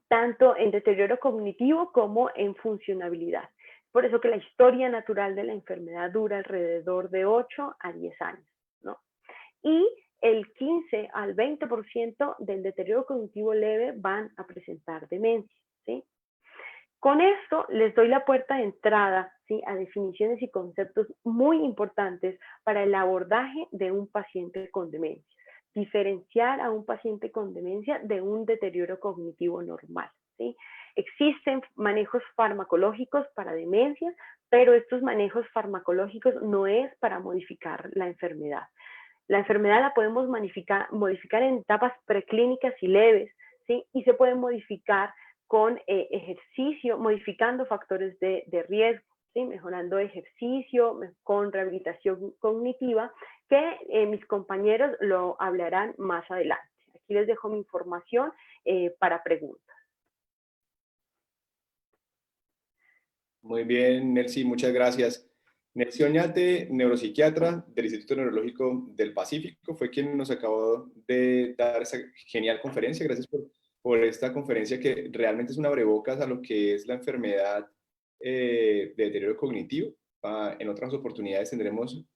S2: Tanto en deterioro cognitivo como en funcionabilidad. Por eso que la historia natural de la enfermedad dura alrededor de 8 a 10 años, ¿no? Y el 15 al 20% del deterioro cognitivo leve van a presentar demencia, ¿sí? Con esto les doy la puerta de entrada, ¿sí?, a definiciones y conceptos muy importantes para el abordaje de un paciente con demencia. Diferenciar a un paciente con demencia de un deterioro cognitivo normal, ¿sí? Existen manejos farmacológicos para demencia, pero estos manejos farmacológicos no es para modificar la enfermedad. La enfermedad la podemos modificar en etapas preclínicas y leves, ¿sí? Y se puede modificar con ejercicio, modificando factores de riesgo, ¿sí? Mejorando ejercicio, con rehabilitación cognitiva, que mis compañeros lo hablarán más adelante. Aquí les dejo mi información para preguntas.
S1: Muy bien, Nelcy, muchas gracias. Nelcy Oñate, neuropsiquiatra del Instituto Neurológico del Pacífico, fue quien nos acabó de dar esa genial conferencia. Gracias por esta conferencia que realmente es un abrebocas a lo que es la enfermedad de deterioro cognitivo. En otras oportunidades tendremos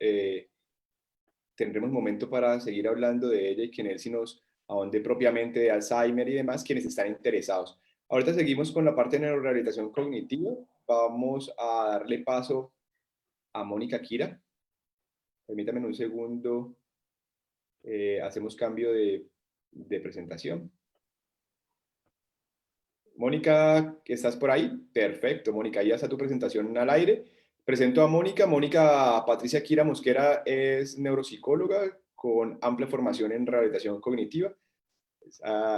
S1: momento para seguir hablando de ella y que Nelcy nos ahonde propiamente de Alzheimer y demás, quienes están interesados. Ahorita seguimos con la parte de neurorehabilitación cognitiva. Vamos a darle paso a Mónica Kira. Permítame un segundo. Hacemos cambio de presentación. Mónica, ¿estás por ahí? Perfecto, Mónica, ya está tu presentación al aire. Presento a Mónica. Mónica Patricia Kira Mosquera es neuropsicóloga con amplia formación en rehabilitación cognitiva.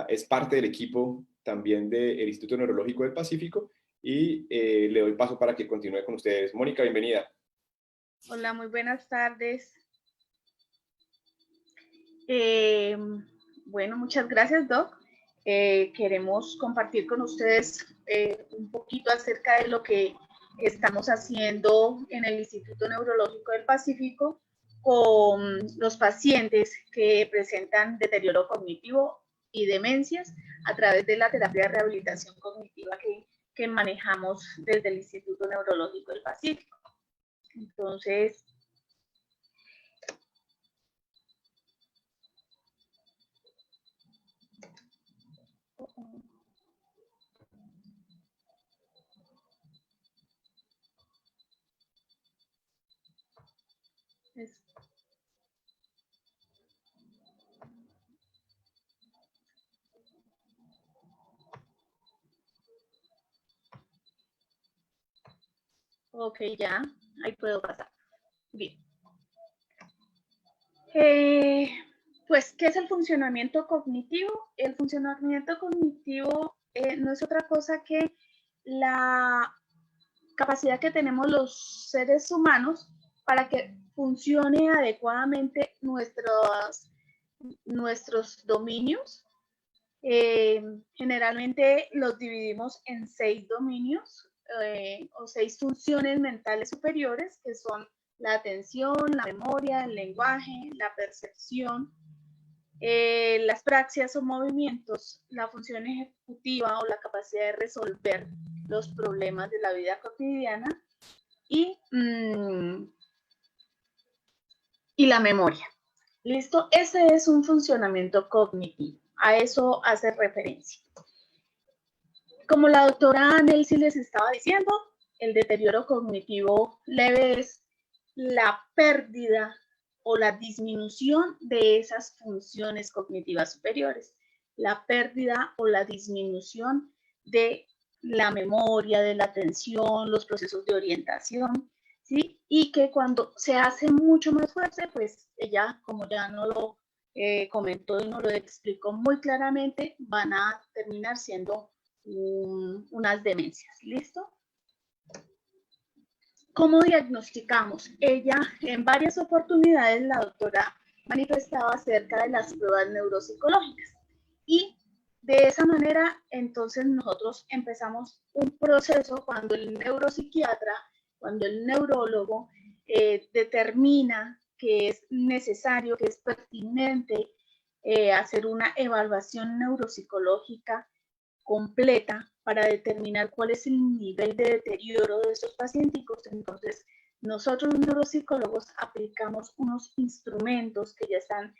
S1: Es parte del equipo también del Instituto Neurológico del Pacífico y le doy paso para que continúe con ustedes. Mónica, bienvenida.
S3: Hola, muy buenas tardes. Bueno, muchas gracias, Doc. Queremos compartir con ustedes un poquito acerca de lo que estamos haciendo en el Instituto Neurológico del Pacífico con los pacientes que presentan deterioro cognitivo y demencias a través de la terapia de rehabilitación cognitiva que manejamos desde el Instituto Neurológico del Pacífico. Entonces, es, ok, ya, ahí puedo pasar. Bien. Pues, ¿qué es el funcionamiento cognitivo? El funcionamiento cognitivo no es otra cosa que la capacidad que tenemos los seres humanos para que funcione adecuadamente nuestros dominios. Generalmente los dividimos en 6 dominios o 6 funciones mentales superiores, que son la atención, la memoria, el lenguaje, la percepción, las praxias o movimientos, la función ejecutiva o la capacidad de resolver los problemas de la vida cotidiana y la memoria. ¿Listo? Ese es un funcionamiento cognitivo. A eso hace referencia. Como la doctora Nelsi les estaba diciendo, el deterioro cognitivo leve es la pérdida o la disminución de esas funciones cognitivas superiores, la pérdida o la disminución de la memoria, de la atención, los procesos de orientación, ¿sí? Y que cuando se hace mucho más fuerte, pues ella, como ya no lo comentó y nos lo explicó muy claramente, van a terminar siendo unas demencias. ¿Listo? ¿Cómo diagnosticamos? Ella, en varias oportunidades, la doctora manifestaba acerca de las pruebas neuropsicológicas. Y de esa manera, entonces nosotros empezamos un proceso cuando el neuropsiquiatra, cuando el neurólogo determina que es necesario, que es pertinente hacer una evaluación neuropsicológica completa para determinar cuál es el nivel de deterioro de estos pacientes. Entonces, nosotros los neuropsicólogos aplicamos unos instrumentos que ya están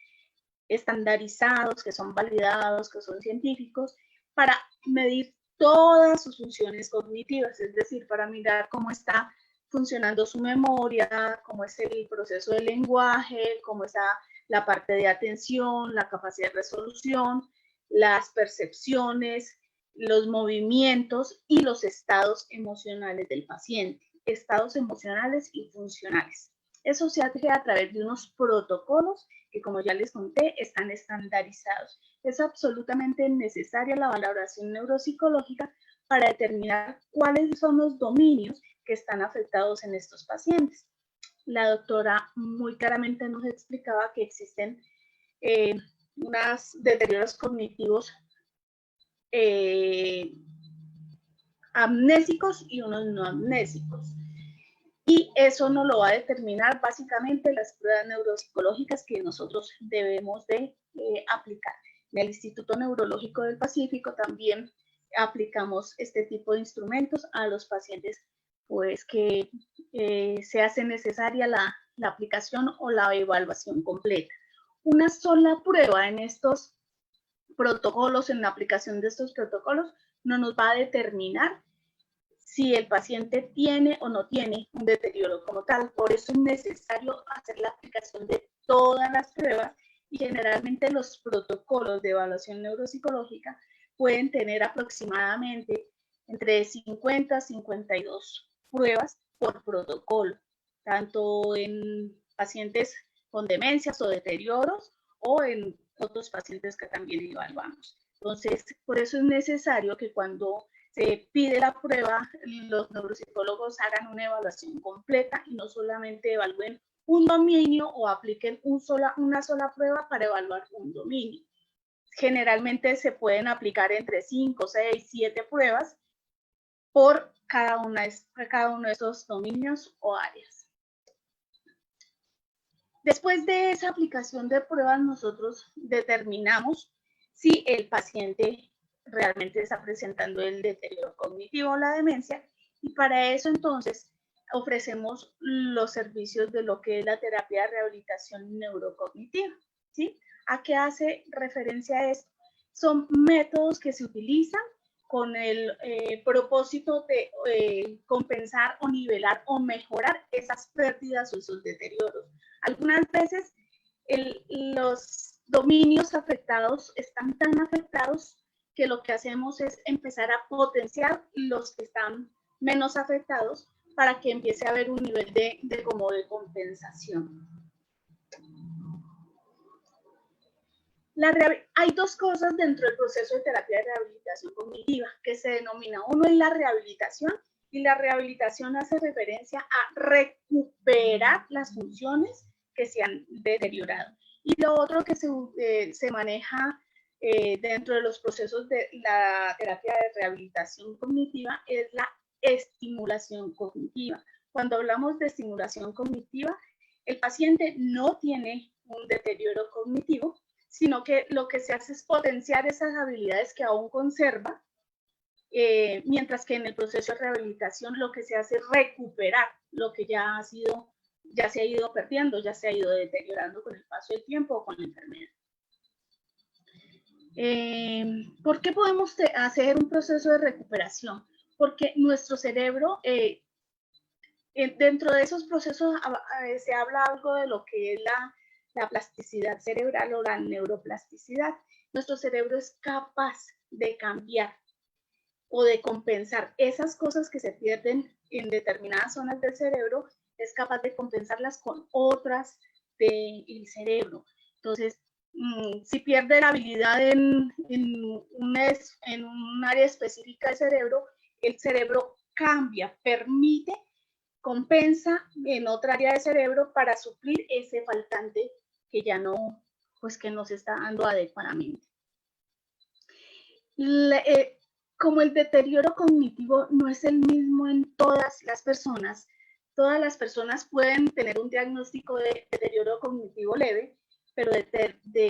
S3: estandarizados, que son validados, que son científicos, para medir todas sus funciones cognitivas, es decir, para mirar cómo está funcionando su memoria, cómo es el proceso del lenguaje, cómo está la parte de atención, la capacidad de resolución, las percepciones, los movimientos y los estados emocionales del paciente, estados emocionales y funcionales. Eso se hace a través de unos protocolos que, como ya les conté, están estandarizados. Es absolutamente necesaria la valoración neuropsicológica para determinar cuáles son los dominios que están afectados en estos pacientes. La doctora muy claramente nos explicaba que existen unos deterioros cognitivos amnésicos y unos no amnésicos. Y eso nos lo va a determinar básicamente las pruebas neuropsicológicas que nosotros debemos de aplicar. En el Instituto Neurológico del Pacífico también aplicamos este tipo de instrumentos a los pacientes pues que se hace necesaria la aplicación o la evaluación completa. Una sola prueba en estos protocolos, en la aplicación de estos protocolos, no nos va a determinar si el paciente tiene o no tiene un deterioro como tal. Por eso es necesario hacer la aplicación de todas las pruebas y generalmente los protocolos de evaluación neuropsicológica pueden tener aproximadamente entre 50 a 52 pruebas por protocolo, tanto en pacientes con demencias o deterioros o en otros pacientes que también evaluamos. Entonces, por eso es necesario que cuando se pide la prueba, los neuropsicólogos hagan una evaluación completa y no solamente evalúen un dominio o apliquen una sola prueba para evaluar un dominio. Generalmente se pueden aplicar entre 5, 6, 7 pruebas por cada uno de esos dominios o áreas. Después de esa aplicación de pruebas, nosotros determinamos si el paciente realmente está presentando el deterioro cognitivo o la demencia, y para eso entonces ofrecemos los servicios de lo que es la terapia de rehabilitación neurocognitiva, ¿sí? ¿A qué hace referencia esto? Son métodos que se utilizan con el propósito de compensar o nivelar o mejorar esas pérdidas o esos deterioros. Algunas veces los dominios afectados están tan afectados que lo que hacemos es empezar a potenciar los que están menos afectados para que empiece a haber un nivel de compensación. Hay dos cosas dentro del proceso de terapia de rehabilitación cognitiva que se denomina. Uno es la rehabilitación, y la rehabilitación hace referencia a recuperar las funciones que se han deteriorado. Y lo otro que se maneja dentro de los procesos de la terapia de rehabilitación cognitiva es la estimulación cognitiva. Cuando hablamos de estimulación cognitiva, el paciente no tiene un deterioro cognitivo, sino que lo que se hace es potenciar esas habilidades que aún conserva, mientras que en el proceso de rehabilitación lo que se hace es recuperar lo que ya se ha ido perdiendo, ya se ha ido deteriorando con el paso del tiempo o con la enfermedad. ¿Por qué podemos hacer un proceso de recuperación? Porque nuestro cerebro, dentro de esos procesos se habla algo de lo que es la plasticidad cerebral o la neuroplasticidad. Nuestro cerebro es capaz de cambiar o de compensar esas cosas que se pierden en determinadas zonas del cerebro, es capaz de compensarlas con otras del cerebro. Entonces, si pierde la habilidad en un área específica del cerebro, el cerebro cambia, permite, compensa en otra área del cerebro para suplir ese faltante que ya no, pues que no se está dando adecuadamente. Como el deterioro cognitivo no es el mismo en todas las personas pueden tener un diagnóstico de deterioro cognitivo leve, pero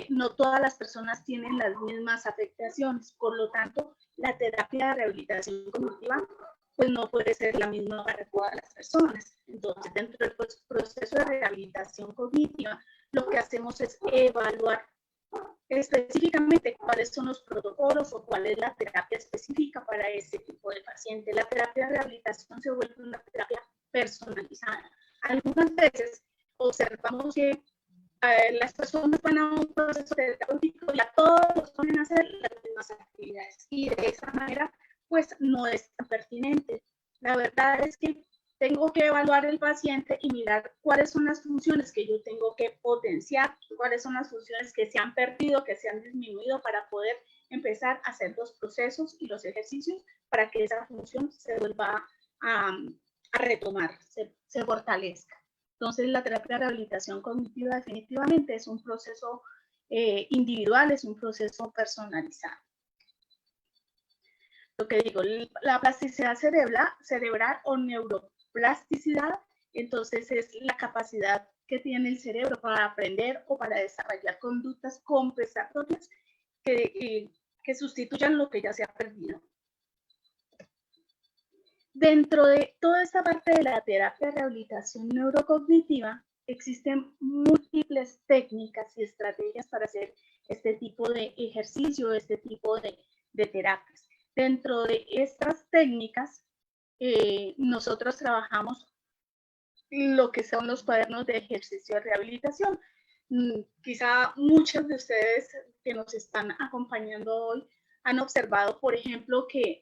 S3: no todas las personas tienen las mismas afectaciones. Por lo tanto, la terapia de rehabilitación cognitiva pues no puede ser la misma para todas las personas. Entonces, dentro del proceso de rehabilitación cognitiva, lo que hacemos es evaluar específicamente cuáles son los protocolos o cuál es la terapia específica para ese tipo de paciente. La terapia de rehabilitación se vuelve una terapia personalizada. Algunas veces observamos que las personas van a un proceso terapéutico y a todos los ponen a hacer las mismas actividades, y de esa manera pues no es tan pertinente. La verdad es que tengo que evaluar el paciente y mirar cuáles son las funciones que yo tengo que potenciar, cuáles son las funciones que se han perdido, que se han disminuido, para poder empezar a hacer los procesos y los ejercicios para que esa función se vuelva a retomar, se fortalezca. Entonces, la terapia de rehabilitación cognitiva definitivamente es un proceso individual, es un proceso personalizado. Lo que digo, la plasticidad cerebral o neuroplasticidad, entonces es la capacidad que tiene el cerebro para aprender o para desarrollar conductas compensatorias que sustituyan lo que ya se ha perdido. Dentro de toda esta parte de la terapia de rehabilitación neurocognitiva, existen múltiples técnicas y estrategias para hacer este tipo de ejercicio, este tipo de terapias. Dentro de estas técnicas, nosotros trabajamos lo que son los cuadernos de ejercicio de rehabilitación. Quizá muchos de ustedes que nos están acompañando hoy han observado, por ejemplo, que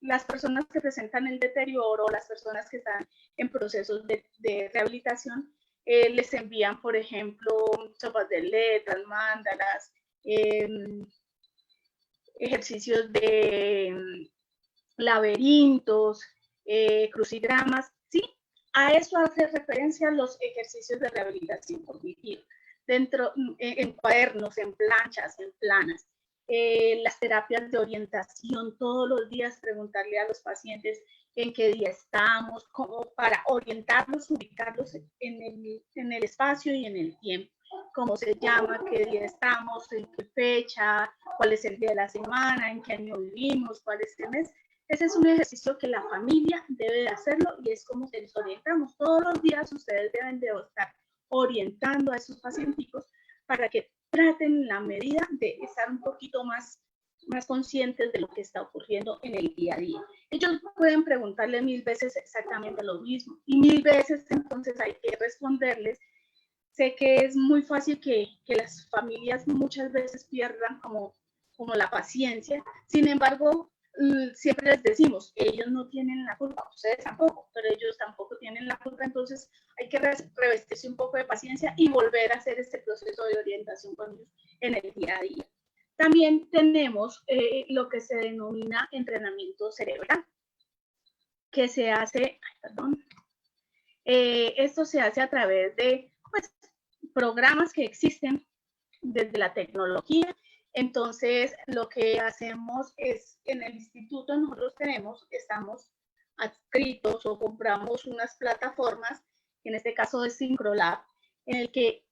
S3: las personas que presentan el deterioro, las personas que están en procesos de rehabilitación, les envían, por ejemplo, sopas de letras, mandalas, ejercicios de laberintos, crucigramas, ¿sí? A eso hace referencia los ejercicios de rehabilitación cognitiva. Dentro, en cuadernos, en planchas, en planas. Las terapias de orientación, todos los días preguntarle a los pacientes en qué día estamos, como para orientarlos, ubicarlos en el espacio y en el tiempo. Cómo se llama, qué día estamos, en qué fecha, cuál es el día de la semana, en qué año vivimos, cuál es el mes. Ese es un ejercicio que la familia debe de hacerlo y es como se les orientamos. Todos los días ustedes deben de estar orientando a esos pacientes para que traten en la medida de estar un poquito más conscientes de lo que está ocurriendo en el día a día. Ellos pueden preguntarle 1000 veces exactamente lo mismo y 1000 veces entonces hay que responderles. Sé que es muy fácil que las familias muchas veces pierdan como la paciencia, sin embargo, siempre les decimos, ellos no tienen la culpa, ustedes tampoco, pero ellos tampoco tienen la culpa, entonces hay que revestirse un poco de paciencia y volver a hacer este proceso de orientación con ellos en el día a día. También tenemos lo que se denomina entrenamiento cerebral, que se hace, esto se hace a través de pues, programas que existen desde la tecnología. Entonces, lo que hacemos es, en el instituto nosotros estamos adscritos o compramos unas plataformas, en este caso de Syncrolab, en el que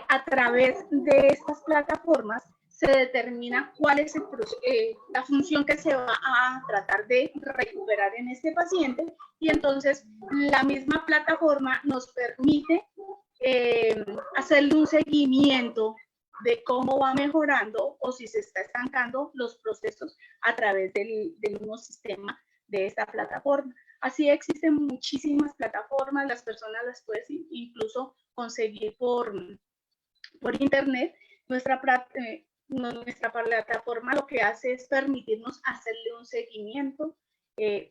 S3: a través de estas plataformas se determina cuál es la función que se va a tratar de recuperar en este paciente y entonces la misma plataforma nos permite hacerle un seguimiento de cómo va mejorando o si se está estancando los procesos a través del mismo sistema de esta plataforma. Así existen muchísimas plataformas, las personas las pueden incluso conseguir por internet. Nuestra plataforma lo que hace es permitirnos hacerle un seguimiento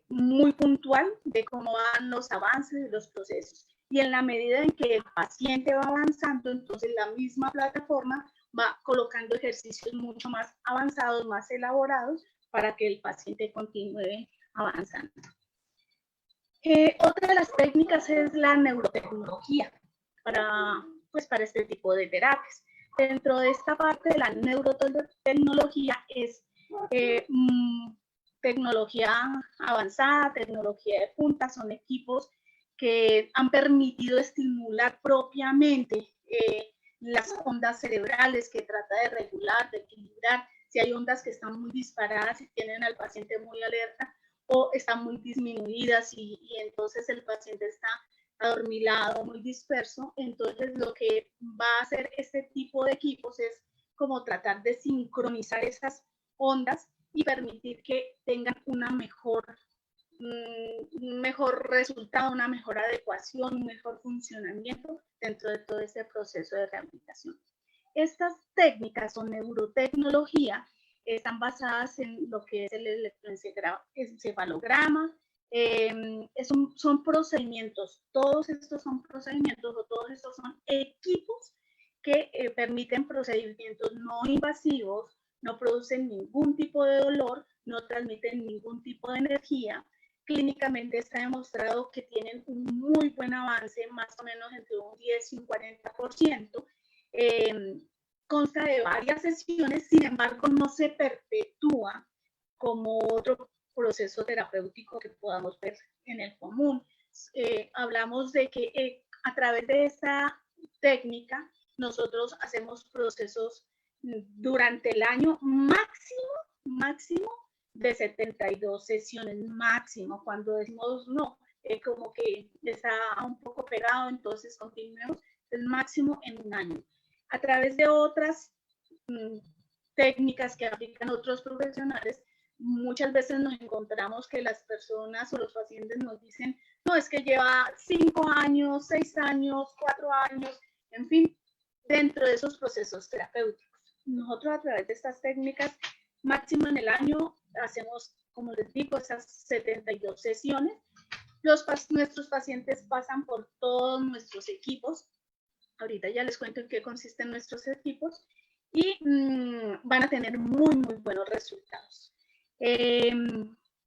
S3: muy puntual de cómo van los avances de los procesos. Y en la medida en que el paciente va avanzando, entonces la misma plataforma va colocando ejercicios mucho más avanzados, más elaborados, para que el paciente continúe avanzando. Otra de las técnicas es la neurotecnología para este tipo de terapias. Dentro de esta parte de la neurotecnología es tecnología avanzada, tecnología de punta, son equipos que han permitido estimular propiamente las ondas cerebrales que trata de regular, de equilibrar. Si hay ondas que están muy disparadas y tienen al paciente muy alerta o están muy disminuidas y entonces el paciente está adormilado, muy disperso, entonces lo que va a hacer este tipo de equipos es como tratar de sincronizar esas ondas y permitir que tengan un mejor resultado, una mejor adecuación, un mejor funcionamiento dentro de todo ese proceso de rehabilitación. Estas técnicas o neurotecnología están basadas en lo que es el electroencefalograma, son procedimientos, todos estos son procedimientos o todos estos son equipos que permiten procedimientos no invasivos, no producen ningún tipo de dolor, no transmiten ningún tipo de energía. Clínicamente está demostrado que tienen un muy buen avance, más o menos entre un 10 y un 40%. Consta de varias sesiones, sin embargo, no se perpetúa como otro proceso terapéutico que podamos ver en el común. Hablamos de que a través de esta técnica nosotros hacemos procesos durante el año máximo de 72 sesiones máximo. Cuando decimos no, como que está un poco pegado, entonces continuemos, el máximo en un año. A través de otras técnicas que aplican otros profesionales, muchas veces nos encontramos que las personas o los pacientes nos dicen, no, es que lleva 5 años, 6 años, 4 años, en fin, dentro de esos procesos terapéuticos. Nosotros a través de estas técnicas, máximo en el año, hacemos, como les digo, esas 72 sesiones. Nuestros pacientes pasan por todos nuestros equipos. Ahorita ya les cuento en qué consisten nuestros equipos y van a tener muy buenos resultados.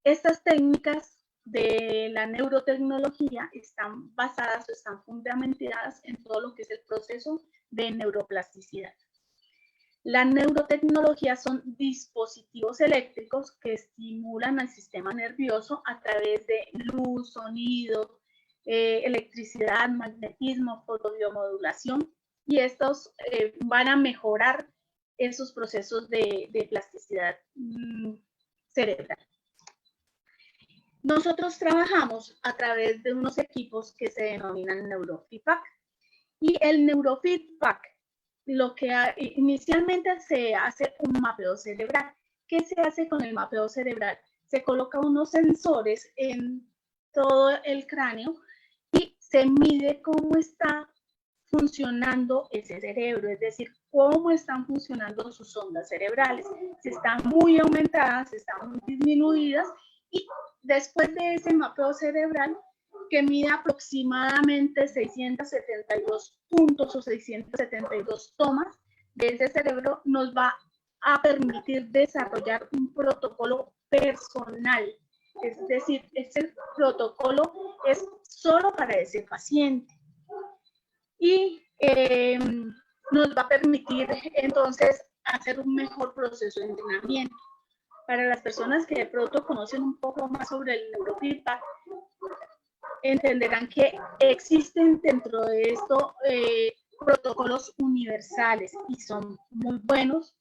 S3: Estas técnicas de la neurotecnología están basadas o están fundamentadas en todo lo que es el proceso de neuroplasticidad. La neurotecnología son dispositivos eléctricos que estimulan al sistema nervioso a través de luz, sonido, electricidad, magnetismo, fotobiomodulación, y estos van a mejorar esos procesos de plasticidad cerebral. Nosotros trabajamos a través de unos equipos que se denominan neurofeedback, y el neurofeedback, lo que inicialmente se hace un mapeo cerebral. ¿Qué se hace con el mapeo cerebral? Se coloca unos sensores en todo el cráneo y se mide cómo está funcionando ese cerebro, es decir, cómo están funcionando sus ondas cerebrales, si están muy aumentadas, si están muy disminuidas, y después de ese mapeo cerebral, que mide aproximadamente 672 puntos o 672 tomas de ese cerebro, nos va a permitir desarrollar un protocolo personal. Es decir, ese protocolo es solo para ese paciente. Y nos va a permitir entonces hacer un mejor proceso de entrenamiento. Para las personas que de pronto conocen un poco más sobre el neurofeedback, entenderán que existen dentro de esto protocolos universales y son muy buenos.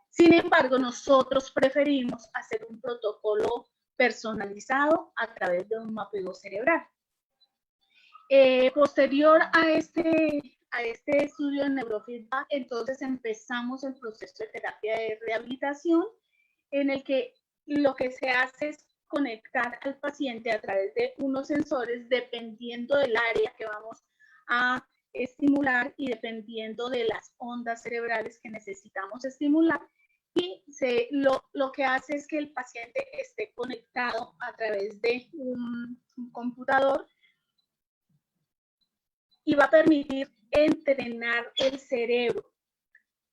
S3: Sin embargo, nosotros preferimos hacer un protocolo personalizado a través de un mapeo cerebral. Posterior a este estudio de neurofeedback, entonces empezamos el proceso de terapia de rehabilitación, en el que lo que se hace es conectar al paciente a través de unos sensores dependiendo del área que vamos a estimular y dependiendo de las ondas cerebrales que necesitamos estimular. Y lo que hace es que el paciente esté conectado a través de un computador y va a permitir entrenar el cerebro.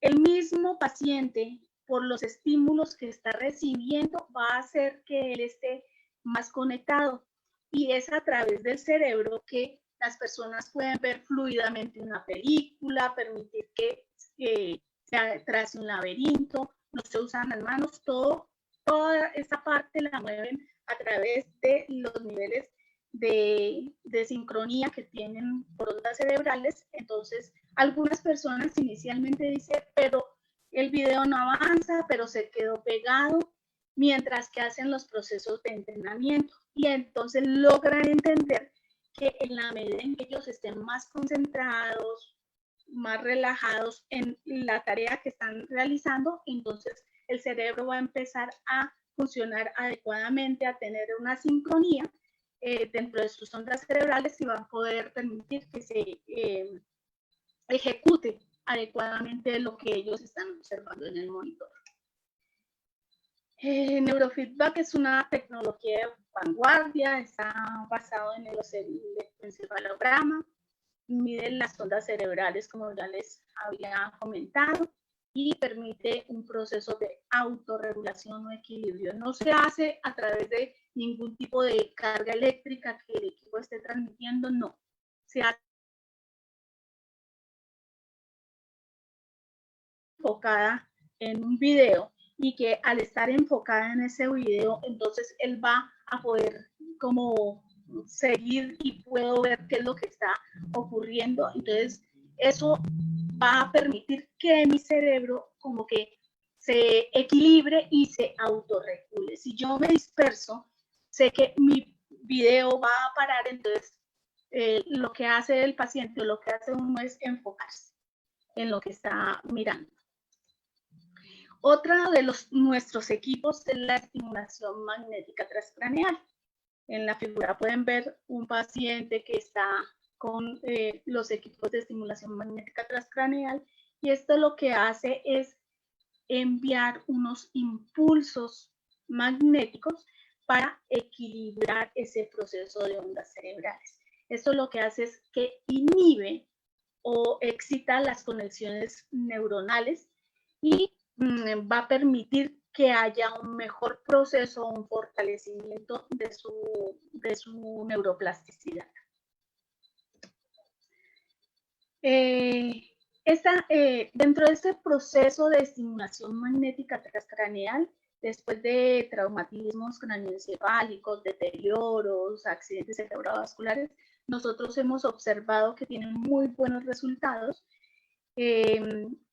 S3: El mismo paciente, por los estímulos que está recibiendo, va a hacer que él esté más conectado, y es a través del cerebro que las personas pueden ver fluidamente una película, permitir que se trace un laberinto, no se usan las manos, toda esa parte la mueven a través de los niveles de sincronía que tienen por ondas cerebrales. Entonces, algunas personas inicialmente dicen, pero el video no avanza, pero se quedó pegado, mientras que hacen los procesos de entrenamiento, y entonces logran entender que en la medida en que ellos estén más concentrados, más relajados en la tarea que están realizando, entonces el cerebro va a empezar a funcionar adecuadamente, a tener una sincronía dentro de sus ondas cerebrales, y va a poder permitir que se ejecute adecuadamente lo que ellos están observando en el monitor. Neurofeedback es una tecnología de vanguardia, está basado en el electroencefalograma, mide las ondas cerebrales, como ya les había comentado, y permite un proceso de autorregulación o equilibrio. No se hace a través de ningún tipo de carga eléctrica que el equipo esté transmitiendo, no. Se hace enfocada en un video, y que al estar enfocada en ese video, entonces él va a poder como seguir y puedo ver qué es lo que está ocurriendo. Entonces eso va a permitir que mi cerebro como que se equilibre y se autorregule. Si yo me disperso, sé que mi video va a parar, entonces lo que hace el paciente o lo que hace uno es enfocarse en lo que está mirando. Otro de nuestros equipos es la estimulación magnética transcraneal. En la figura pueden ver un paciente que está con los equipos de estimulación magnética transcraneal, y esto lo que hace es enviar unos impulsos magnéticos para equilibrar ese proceso de ondas cerebrales. Esto lo que hace es que inhibe o excita las conexiones neuronales y va a permitir que haya un mejor proceso, un fortalecimiento de su neuroplasticidad. Dentro de este proceso de estimulación magnética transcraneal, después de traumatismos craneoencefálicos, deterioros, accidentes cerebrovasculares, nosotros hemos observado que tienen muy buenos resultados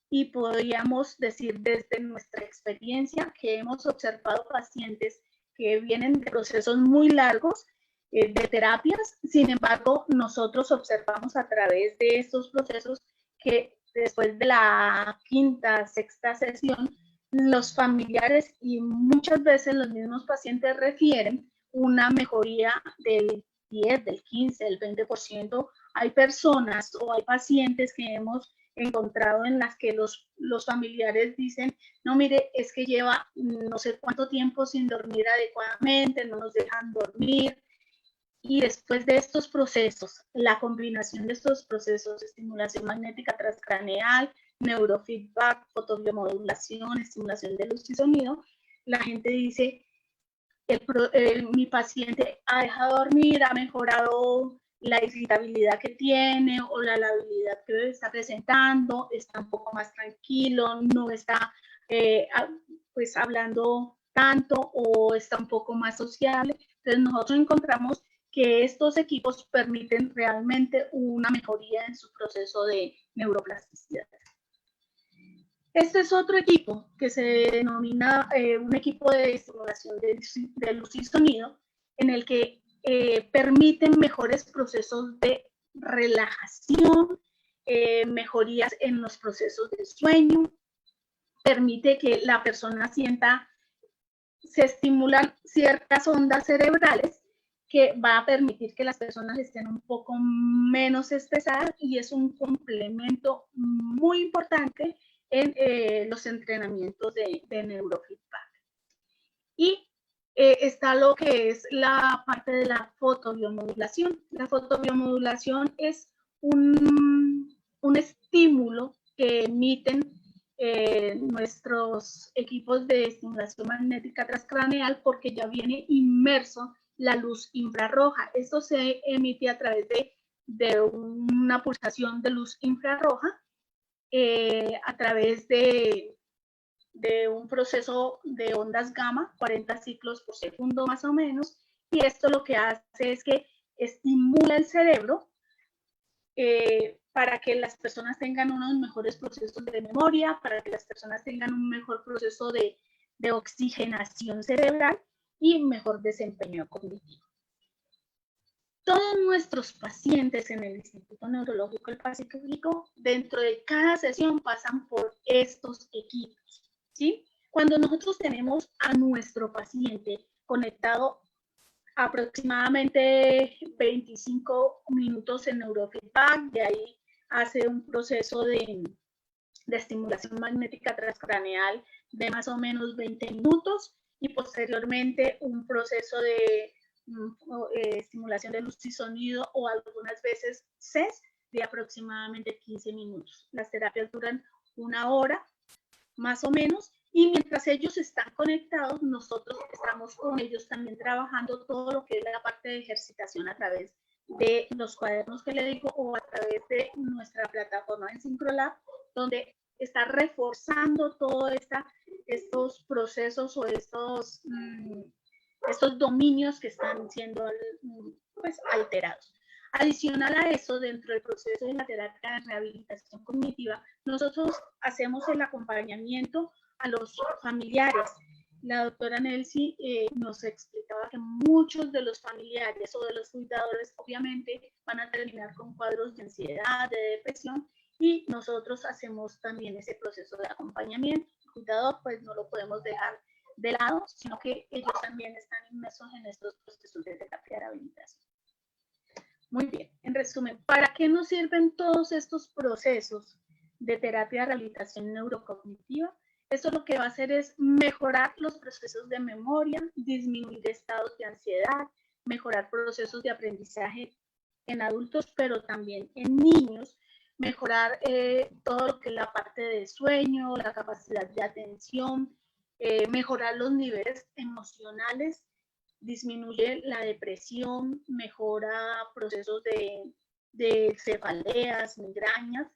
S3: y podríamos decir desde nuestra experiencia que hemos observado pacientes que vienen de procesos muy largos de terapias. Sin embargo, nosotros observamos a través de estos procesos que después de la quinta, sexta sesión, los familiares y muchas veces los mismos pacientes refieren una mejoría del 10, del 15, del 20%. Hay personas o hay pacientes que hemos encontrado en las que los familiares dicen, no, mire, es que lleva no sé cuánto tiempo sin dormir adecuadamente, no nos dejan dormir. Y después de estos procesos, la combinación de estos procesos, estimulación magnética transcraneal, neurofeedback, fotobiomodulación, estimulación de luz y sonido, la gente dice, mi paciente ha dejado dormir, ha mejorado la irritabilidad que tiene o la labilidad que está presentando, está un poco más tranquilo, no está pues hablando tanto o está un poco más sociable. Entonces nosotros encontramos que estos equipos permiten realmente una mejoría en su proceso de neuroplasticidad. Este es otro equipo que se denomina un equipo de estimulación de luz y sonido, en el que permiten mejores procesos de relajación, mejorías en los procesos de sueño, permite que la persona sienta, se estimulan ciertas ondas cerebrales que va a permitir que las personas estén un poco menos estresadas y es un complemento muy importante en los entrenamientos de neurofeedback. Y está lo que es la parte de la fotobiomodulación. La fotobiomodulación es un estímulo que emiten nuestros equipos de estimulación magnética transcraneal porque ya viene inmerso la luz infrarroja. Esto se emite a través de una pulsación de luz infrarroja a través de un proceso de ondas gamma, 40 ciclos por segundo más o menos, y esto lo que hace es que estimula el cerebro para que las personas tengan unos mejores procesos de memoria, para que las personas tengan un mejor proceso de oxigenación cerebral y mejor desempeño cognitivo. Todos nuestros pacientes en el Instituto Neurológico del Pacífico, dentro de cada sesión pasan por estos equipos, ¿sí? Cuando nosotros tenemos a nuestro paciente conectado aproximadamente 25 minutos en neurofeedback, de ahí hace un proceso de estimulación magnética transcraneal de más o menos 20 minutos y posteriormente un proceso de estimulación de luz y sonido o algunas veces CES de aproximadamente 15 minutos. Las terapias duran 1 hora más o menos y mientras ellos están conectados, nosotros estamos con ellos también trabajando todo lo que es la parte de ejercitación a través de los cuadernos que le digo o a través de nuestra plataforma en Syncrolab, donde está reforzando todos estos procesos o estos dominios que están siendo pues, alterados. Adicional a eso, dentro del proceso de la terapia de rehabilitación cognitiva, nosotros hacemos el acompañamiento a los familiares. La doctora Nelcy nos explicaba que muchos de los familiares o de los cuidadores obviamente van a terminar con cuadros de ansiedad, de depresión, y nosotros hacemos también ese proceso de acompañamiento. El cuidador pues no lo podemos dejar de lado, sino que ellos también están inmersos en estos procesos de terapia de rehabilitación. Muy bien, en resumen, ¿para qué nos sirven todos estos procesos de terapia de rehabilitación neurocognitiva? Esto lo que va a hacer es mejorar los procesos de memoria, disminuir estados de ansiedad, mejorar procesos de aprendizaje en adultos, pero también en niños, mejorar todo lo que es la parte de sueño, la capacidad de atención, mejorar los niveles emocionales, disminuye la depresión, mejora procesos de cefaleas, migrañas,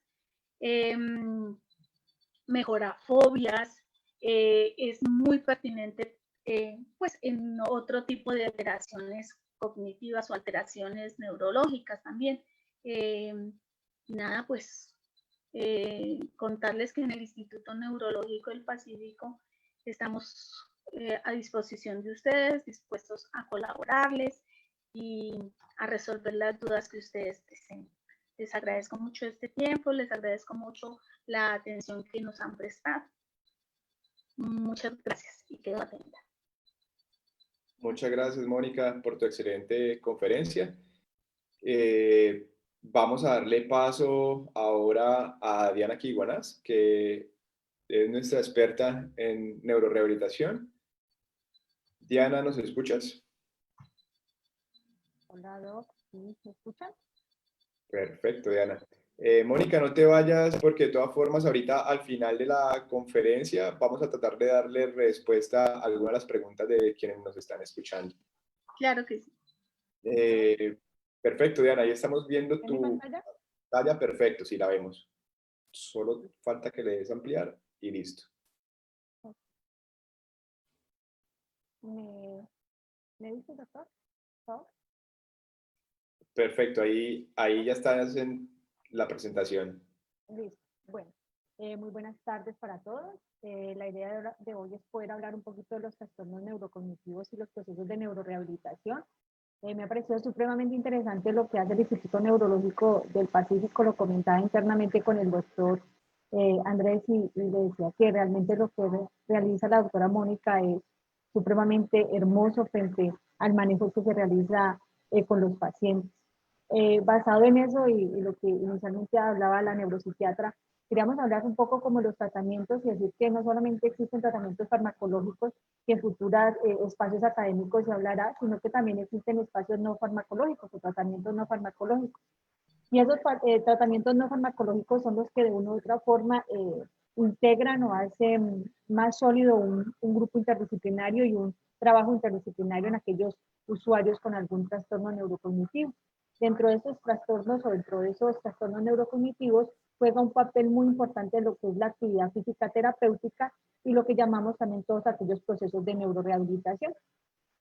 S3: mejora fobias, es muy pertinente pues en otro tipo de alteraciones cognitivas o alteraciones neurológicas también. Nada, pues contarles que en el Instituto Neurológico del Pacífico estamos a disposición de ustedes, dispuestos a colaborarles y a resolver las dudas que ustedes deseen. Les agradezco mucho este tiempo, les agradezco mucho la atención que nos han prestado. Muchas gracias y quedo atenta.
S1: Muchas gracias, Mónica, por tu excelente conferencia. Vamos a darle paso ahora a Diana Quiguanás, que es nuestra experta en neurorehabilitación. Diana, ¿nos escuchas?
S4: Hola, Doc. ¿Sí? ¿Me escuchan?
S1: Perfecto, Diana. Mónica, no te vayas porque de todas formas ahorita al final de la conferencia vamos a tratar de darle respuesta a algunas de las preguntas de quienes nos están escuchando.
S3: Claro que sí.
S1: Perfecto, Diana, ahí estamos viendo
S4: ¿En mi
S1: tu
S4: pantalla?
S1: pantalla. Perfecto, sí la vemos. Solo falta que le des ampliar y listo.
S4: ¿Me dice, doctor? ¿Todo?
S1: Perfecto, ahí ya estás en la presentación.
S4: Listo. Bueno, muy buenas tardes para todos. La idea de hoy es poder hablar un poquito de los trastornos neurocognitivos y los procesos de neurorehabilitación. Me ha parecido supremamente interesante lo que hace el Instituto Neurológico del Pacífico, lo comentaba internamente con el doctor Andrés y le decía que realmente lo que realiza la doctora Mónica es supremamente hermoso frente al manejo que se realiza con los pacientes. Basado en eso y lo que inicialmente hablaba la neuropsiquiatra, queríamos hablar un poco como los tratamientos y decir que no solamente existen tratamientos farmacológicos, que en futuros espacios académicos se hablará, sino que también existen espacios no farmacológicos o tratamientos no farmacológicos. Y esos tratamientos no farmacológicos son los que de una u otra forma integran o hacen más sólido un grupo interdisciplinario y un trabajo interdisciplinario en aquellos usuarios con algún trastorno neurocognitivo. Dentro de esos trastornos o dentro de esos trastornos neurocognitivos juega un papel muy importante en lo que es la actividad física terapéutica y lo que llamamos también todos aquellos procesos de neurorehabilitación.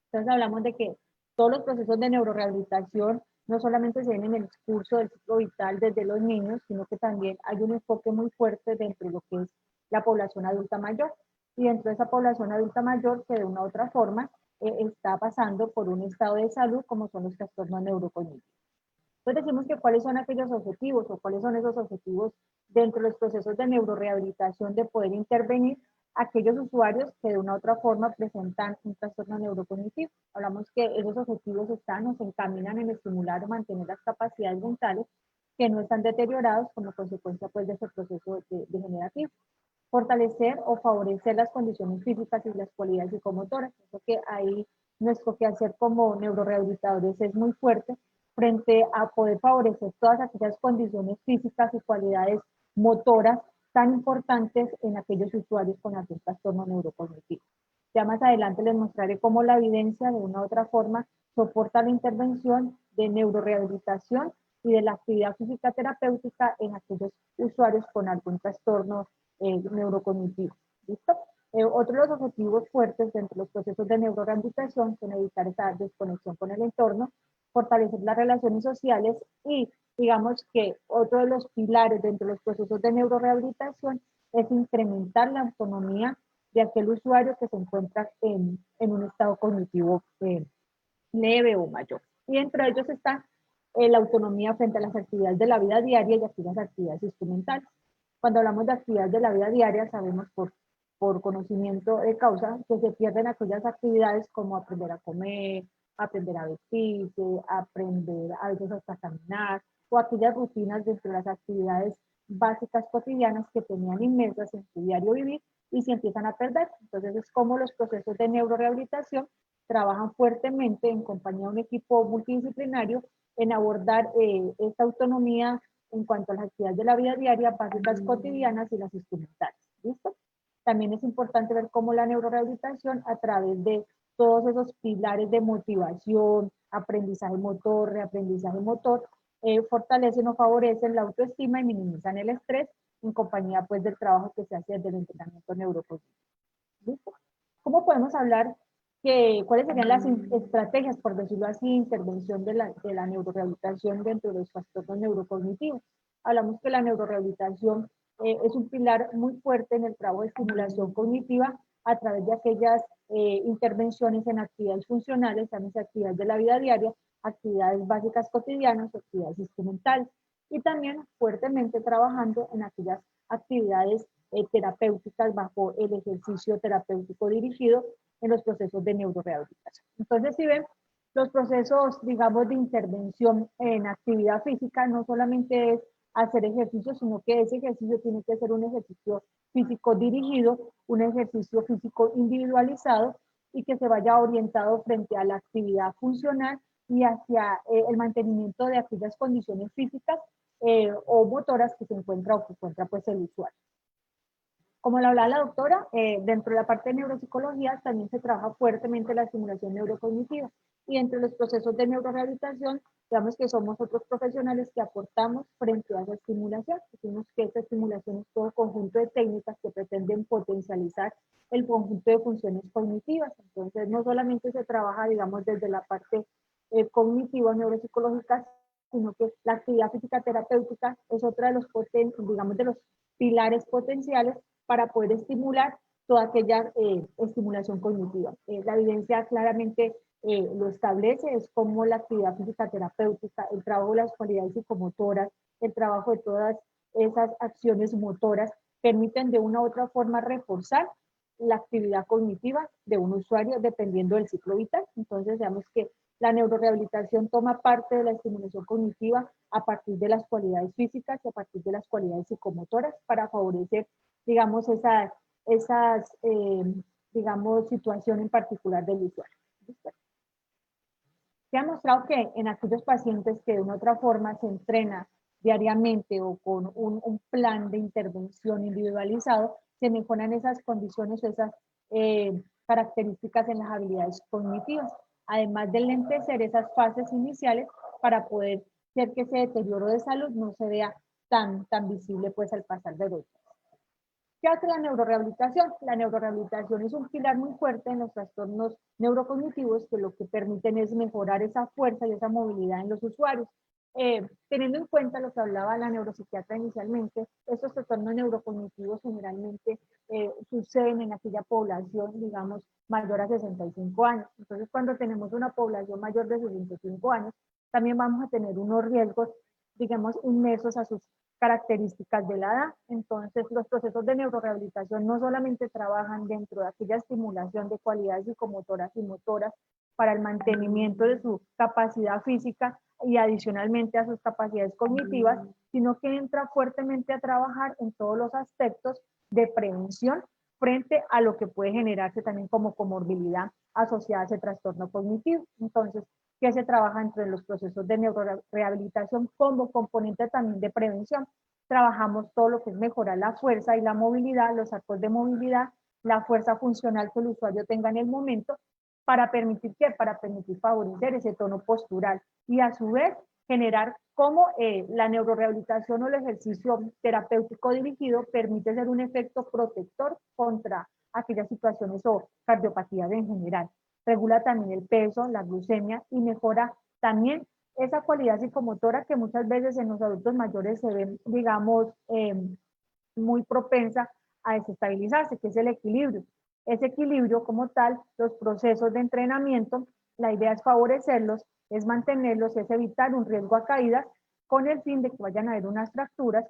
S4: Entonces hablamos de que todos los procesos de neurorehabilitación no solamente se ven en el curso del ciclo vital desde los niños, sino que también hay un enfoque muy fuerte dentro de lo que es la población adulta mayor. Y dentro de esa población adulta mayor que de una u otra forma está pasando por un estado de salud como son los trastornos neurocognitivos. Entonces decimos que cuáles son aquellos objetivos o cuáles son esos objetivos dentro de los procesos de neurorehabilitación de poder intervenir aquellos usuarios que de una u otra forma presentan un trastorno neurocognitivo. Hablamos que esos objetivos están o se encaminan en estimular o mantener las capacidades mentales que no están deteriorados como consecuencia pues, de ese proceso degenerativo. Fortalecer o favorecer las condiciones físicas y las cualidades psicomotoras. Creo que ahí nuestro quehacer como neurorehabilitadores es muy fuerte frente a poder favorecer todas aquellas condiciones físicas y cualidades motoras tan importantes en aquellos usuarios con algún trastorno neurocognitivo. Ya más adelante les mostraré cómo la evidencia de una u otra forma soporta la intervención de neurorehabilitación y de la actividad física terapéutica en aquellos usuarios con algún trastorno neurocognitivo. ¿Listo? Otro de los objetivos fuertes dentro de los procesos de neurorehabilitación son evitar esa desconexión con el entorno, fortalecer las relaciones sociales y digamos que otro de los pilares dentro de los procesos de neurorehabilitación es incrementar la autonomía de aquel usuario que se encuentra en un estado cognitivo leve o mayor. Y entre ellos está la autonomía frente a las actividades de la vida diaria y aquellas actividades instrumentales. Cuando hablamos de actividades de la vida diaria, sabemos por conocimiento de causa que se pierden aquellas actividades como aprender a comer, aprender a vestirse, aprender a veces hasta caminar, o aquellas rutinas dentro de las actividades básicas cotidianas que tenían inmersas en su diario vivir y se empiezan a perder. Entonces es como los procesos de neurorehabilitación trabajan fuertemente en compañía de un equipo multidisciplinario en abordar esta autonomía en cuanto a las actividades de la vida diaria, básicas cotidianas y las instrumentales. ¿Listo? También es importante ver cómo la neurorehabilitación, a través de todos esos pilares de motivación, aprendizaje motor, reaprendizaje motor, fortalecen o favorecen la autoestima y minimizan el estrés en compañía pues del trabajo que se hace desde el entrenamiento neurocognitivo. ¿Listo? ¿Cómo podemos hablar cuáles serían las estrategias, por decirlo así, de intervención de la neurorehabilitación dentro de los trastornos neurocognitivos? Hablamos que la neurorehabilitación es un pilar muy fuerte en el trabajo de estimulación cognitiva a través de aquellas intervenciones en actividades funcionales, también actividades de la vida diaria, actividades básicas cotidianas, actividades instrumentales, y también fuertemente trabajando en aquellas actividades terapéuticas bajo el ejercicio terapéutico dirigido en los procesos de neurorehabilitación. Entonces, si ven, los procesos, digamos, de intervención en actividad física no solamente es hacer ejercicio, sino que ese ejercicio tiene que ser un ejercicio físico dirigido, un ejercicio físico individualizado y que se vaya orientado frente a la actividad funcional y hacia el mantenimiento de aquellas condiciones físicas o motoras que se encuentra o que encuentra pues el usuario. Como lo hablaba la doctora, dentro de la parte de neuropsicología también se trabaja fuertemente la estimulación neurocognitiva, y entre los procesos de neurorehabilitación, digamos que somos otros profesionales que aportamos frente a esa estimulación. Decimos que esta estimulación es todo conjunto de técnicas que pretenden potencializar el conjunto de funciones cognitivas. Entonces, no solamente se trabaja, digamos, desde la parte cognitiva neuropsicológica, sino que la actividad física terapéutica es otra de los, digamos, de los pilares potenciales para poder estimular toda aquella estimulación cognitiva. La evidencia claramente lo establece, es como la actividad física terapéutica, el trabajo de las cualidades psicomotoras, el trabajo de todas esas acciones motoras permiten de una u otra forma reforzar la actividad cognitiva de un usuario dependiendo del ciclo vital. Entonces, veamos que la neurorehabilitación toma parte de la estimulación cognitiva a partir de las cualidades físicas y a partir de las cualidades psicomotoras para favorecer, digamos, esas digamos, situación en particular del usuario. Se ha mostrado que en aquellos pacientes que de una u otra forma se entrena diariamente o con un plan de intervención individualizado, se mejoran esas condiciones, esas características en las habilidades cognitivas, además de lentecer esas fases iniciales para poder hacer que ese deterioro de salud no se vea tan visible pues al pasar de los días. ¿Qué hace la neurorehabilitación? La neurorehabilitación es un pilar muy fuerte en los trastornos neurocognitivos que lo que permiten es mejorar esa fuerza y esa movilidad en los usuarios. Teniendo en cuenta lo que hablaba la neuropsiquiatra inicialmente, estos trastornos neurocognitivos generalmente suceden en aquella población, digamos, mayor a 65 años. Entonces, cuando tenemos una población mayor de 65 años, también vamos a tener unos riesgos, digamos, inmersos a sus características de la edad. Entonces, los procesos de neurorehabilitación no solamente trabajan dentro de aquella estimulación de cualidades psicomotoras y motoras para el mantenimiento de su capacidad física y adicionalmente a sus capacidades cognitivas, sino que entra fuertemente a trabajar en todos los aspectos de prevención frente a lo que puede generarse también como comorbilidad asociada a ese trastorno cognitivo. Entonces, que se trabaja entre los procesos de neurorehabilitación como componente también de prevención. Trabajamos todo lo que es mejorar la fuerza y la movilidad, los arcos de movilidad, la fuerza funcional que el usuario tenga en el momento, para permitir ¿qué? Para permitir favorecer ese tono postural y a su vez generar cómo la neurorehabilitación o el ejercicio terapéutico dirigido permite ser un efecto protector contra aquellas situaciones o cardiopatías en general. Regula también el peso, la glucemia y mejora también esa cualidad psicomotora que muchas veces en los adultos mayores se ven, digamos, muy propensa a desestabilizarse, que es el equilibrio. Ese equilibrio como tal, los procesos de entrenamiento, la idea es favorecerlos, es mantenerlos, es evitar un riesgo a caídas con el fin de que vayan a haber unas fracturas,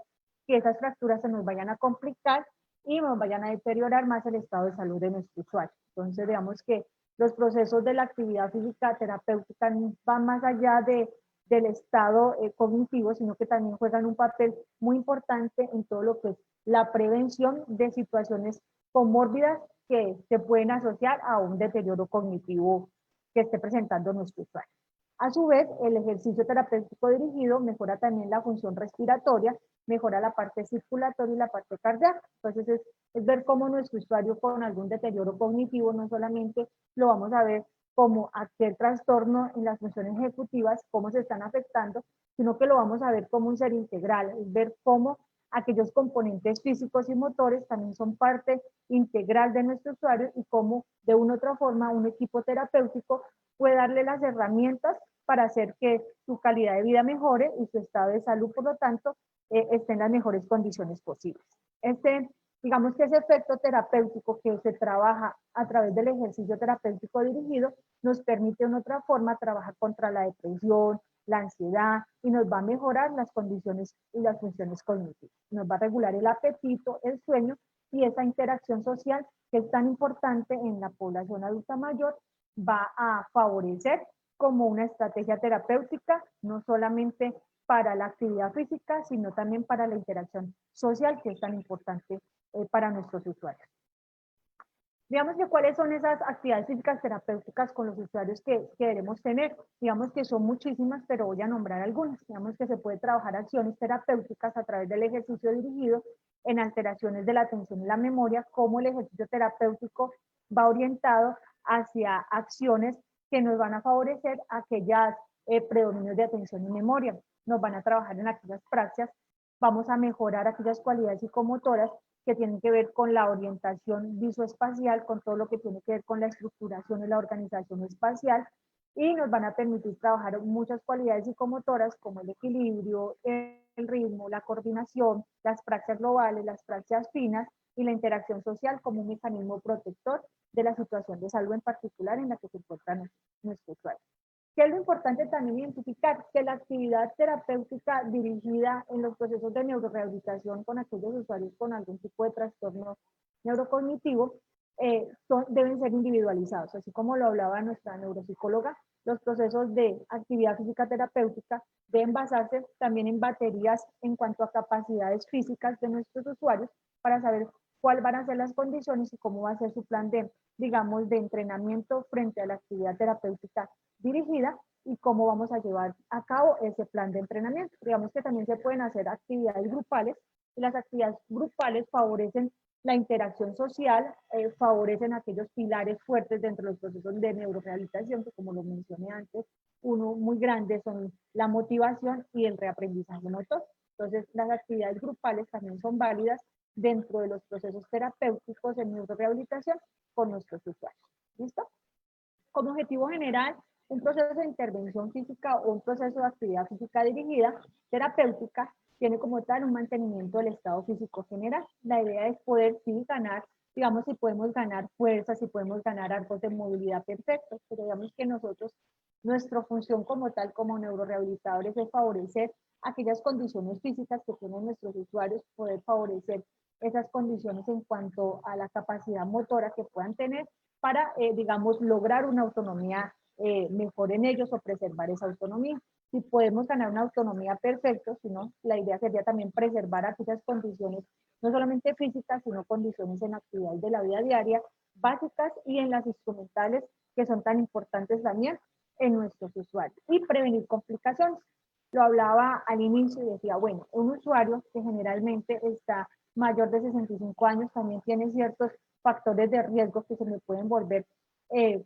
S4: que esas fracturas se nos vayan a complicar y nos vayan a deteriorar más el estado de salud de nuestro usuario. Entonces, digamos que los procesos de la actividad física terapéutica van más allá del estado cognitivo, sino que también juegan un papel muy importante en todo lo que es la prevención de situaciones comórbidas que se pueden asociar a un deterioro cognitivo que esté presentando nuestro usuario. A su vez, el ejercicio terapéutico dirigido mejora también la función respiratoria mejora la parte circulatoria y la parte cardíaca. Entonces es ver cómo nuestro usuario con algún deterioro cognitivo no solamente lo vamos a ver como aquel trastorno en las funciones ejecutivas, cómo se están afectando, sino que lo vamos a ver como un ser integral, es ver cómo aquellos componentes físicos y motores también son parte integral de nuestro usuario y cómo de una u otra forma un equipo terapéutico puede darle las herramientas para hacer que su calidad de vida mejore y su estado de salud, por lo tanto, esté en las mejores condiciones posibles. Digamos que ese efecto terapéutico que se trabaja a través del ejercicio terapéutico dirigido nos permite de otra forma trabajar contra la depresión, la ansiedad y nos va a mejorar las condiciones y las funciones cognitivas. Nos va a regular el apetito, el sueño y esa interacción social que es tan importante en la población adulta mayor va a favorecer como una estrategia terapéutica, no solamente para la actividad física, sino también para la interacción social que es tan importante para nuestros usuarios. Digamos que cuáles son esas actividades físicas terapéuticas con los usuarios que debemos tener. Digamos que son muchísimas, pero voy a nombrar algunas. Digamos que se puede trabajar acciones terapéuticas a través del ejercicio dirigido en alteraciones de la atención y la memoria, como el ejercicio terapéutico va orientado hacia acciones que nos van a favorecer aquellas predominios de atención y memoria. Nos van a trabajar en aquellas praxias, vamos a mejorar aquellas cualidades psicomotoras que tienen que ver con la orientación visoespacial, con todo lo que tiene que ver con la estructuración y la organización espacial, y nos van a permitir trabajar muchas cualidades psicomotoras como el equilibrio, el ritmo, la coordinación, las praxias globales, las praxias finas y la interacción social como un mecanismo protector de la situación de salud en particular en la que se encuentra nuestro usuario. ¿Qué es lo importante también identificar? Que la actividad terapéutica dirigida en los procesos de neurorehabilitación con aquellos usuarios con algún tipo de trastorno neurocognitivo deben ser individualizados, así como lo hablaba nuestra neuropsicóloga. Los procesos de actividad física terapéutica deben basarse también en baterías en cuanto a capacidades físicas de nuestros usuarios para saber cuáles van a ser las condiciones y cómo va a ser su plan de, digamos, de entrenamiento frente a la actividad terapéutica dirigida y cómo vamos a llevar a cabo ese plan de entrenamiento. Digamos que también se pueden hacer actividades grupales y las actividades grupales favorecen la interacción social, favorecen aquellos pilares fuertes dentro de los procesos de neurorehabilitación, que como lo mencioné antes, uno muy grande son la motivación y el reaprendizaje motor. Entonces, las actividades grupales también son válidas dentro de los procesos terapéuticos en neurorehabilitación con nuestros usuarios. ¿Listo? Como objetivo general, un proceso de intervención física o un proceso de actividad física dirigida, terapéutica, tiene como tal un mantenimiento del estado físico general. La idea es poder sí ganar, digamos, si podemos ganar fuerza, si podemos ganar arcos de movilidad perfectos, pero digamos que nosotros, nuestra función como tal, como neurorehabilitadores, es favorecer aquellas condiciones físicas que tienen nuestros usuarios, poder favorecer esas condiciones en cuanto a la capacidad motora que puedan tener para, digamos, lograr una autonomía mejor en ellos o preservar esa autonomía. Si podemos ganar una autonomía perfecta, sino la idea sería también preservar aquellas condiciones, no solamente físicas, sino condiciones en actividades de la vida diaria, básicas y en las instrumentales que son tan importantes también en nuestros usuarios. Y prevenir complicaciones. Lo hablaba al inicio y decía, bueno, un usuario que generalmente está mayor de 65 años también tiene ciertos factores de riesgo que se me pueden volver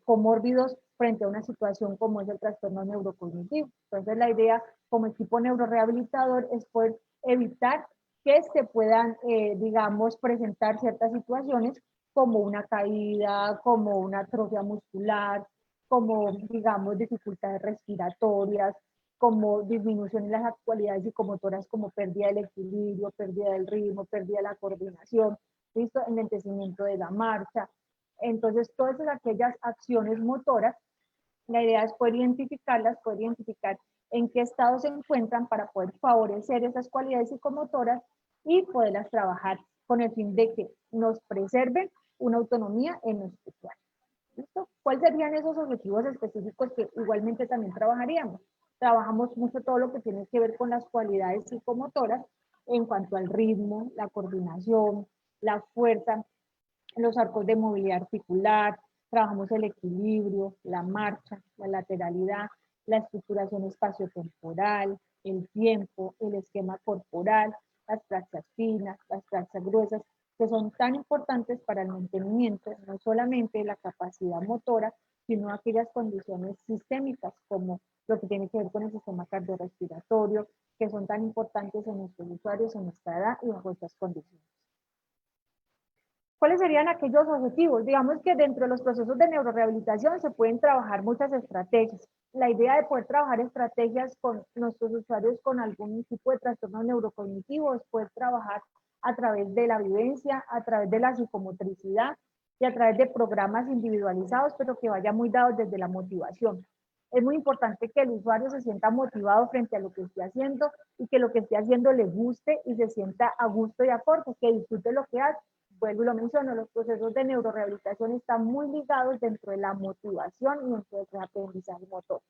S4: comórbidos frente a una situación como es el trastorno neurocognitivo. Entonces la idea como equipo neurorehabilitador es poder evitar que se puedan, digamos, presentar ciertas situaciones como una caída, como una atrofia muscular, como, digamos, dificultades respiratorias, como disminución en las cualidades psicomotoras, como pérdida del equilibrio, pérdida del ritmo, pérdida de la coordinación, ¿listo? Enlentecimiento de la marcha. Entonces, todas aquellas acciones motoras, la idea es poder identificarlas, poder identificar en qué estado se encuentran para poder favorecer esas cualidades psicomotoras y poderlas trabajar con el fin de que nos preserven una autonomía en nuestro usuario. ¿Listo? ¿Cuáles serían esos objetivos específicos que igualmente también trabajaríamos? Trabajamos mucho todo lo que tiene que ver con las cualidades psicomotoras en cuanto al ritmo, la coordinación, la fuerza, los arcos de movilidad articular, trabajamos el equilibrio, la marcha, la lateralidad, la estructuración espaciotemporal, el tiempo, el esquema corporal, las praxias finas, las praxias gruesas, que son tan importantes para el mantenimiento no solamente de la capacidad motora, sino aquellas condiciones sistémicas como lo que tiene que ver con el sistema cardiorrespiratorio, que son tan importantes en nuestros usuarios en nuestra edad y bajo estas condiciones. ¿Cuáles serían aquellos objetivos? Digamos que dentro de los procesos de neurorehabilitación se pueden trabajar muchas estrategias. La idea de poder trabajar estrategias con nuestros usuarios con algún tipo de trastorno neurocognitivo es poder trabajar a través de la vivencia, a través de la psicomotricidad y a través de programas individualizados, pero que vaya muy dados desde la motivación. Es muy importante que el usuario se sienta motivado frente a lo que esté haciendo y que lo que esté haciendo le guste y se sienta a gusto y acorde, que disfrute lo que hace. Vuelvo y lo menciono, los procesos de neurorehabilitación están muy ligados dentro de la motivación y dentro del aprendizaje motor.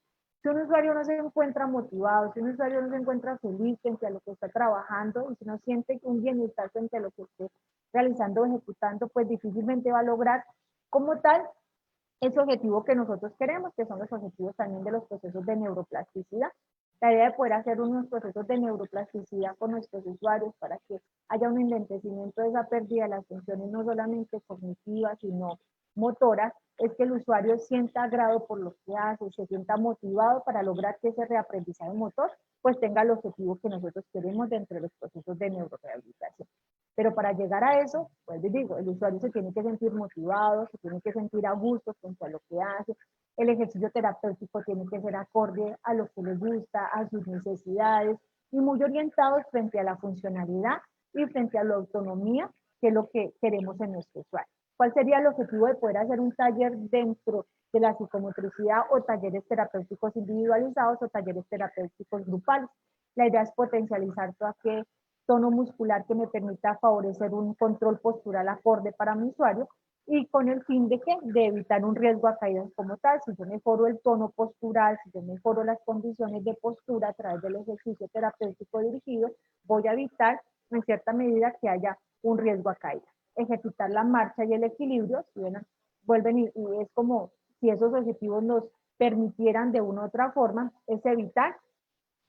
S4: Si un usuario no se encuentra motivado, si un usuario no se encuentra feliz frente a lo que está trabajando y si no siente un bienestar frente a lo que esté realizando o ejecutando, pues difícilmente va a lograr como tal ese objetivo que nosotros queremos, que son los objetivos también de los procesos de neuroplasticidad. La idea de poder hacer unos procesos de neuroplasticidad con nuestros usuarios para que haya un enlentecimiento de esa pérdida de las funciones no solamente cognitivas, sino motoras, es que el usuario sienta agrado por lo que hace, se sienta motivado para lograr que ese reaprendizaje motor pues tenga el objetivo que nosotros queremos dentro de los procesos de neurorehabilitación. Pero para llegar a eso, pues les digo, el usuario se tiene que sentir motivado, se tiene que sentir a gusto frente a lo que hace, el ejercicio terapéutico tiene que ser acorde a lo que le gusta, a sus necesidades y muy orientados frente a la funcionalidad y frente a la autonomía, que es lo que queremos en nuestro usuario. ¿Cuál sería el objetivo de poder hacer un taller dentro de la psicomotricidad o talleres terapéuticos individualizados o talleres terapéuticos grupales? La idea es potencializar todo aquel tono muscular que me permita favorecer un control postural acorde para mi usuario y con el fin de que de evitar un riesgo a caídas como tal. Si yo mejoro el tono postural, si yo mejoro las condiciones de postura a través del ejercicio terapéutico dirigido, voy a evitar en cierta medida que haya un riesgo a caída. Ejercitar la marcha y el equilibrio, si bien vuelven y es como si esos objetivos nos permitieran de una u otra forma, es evitar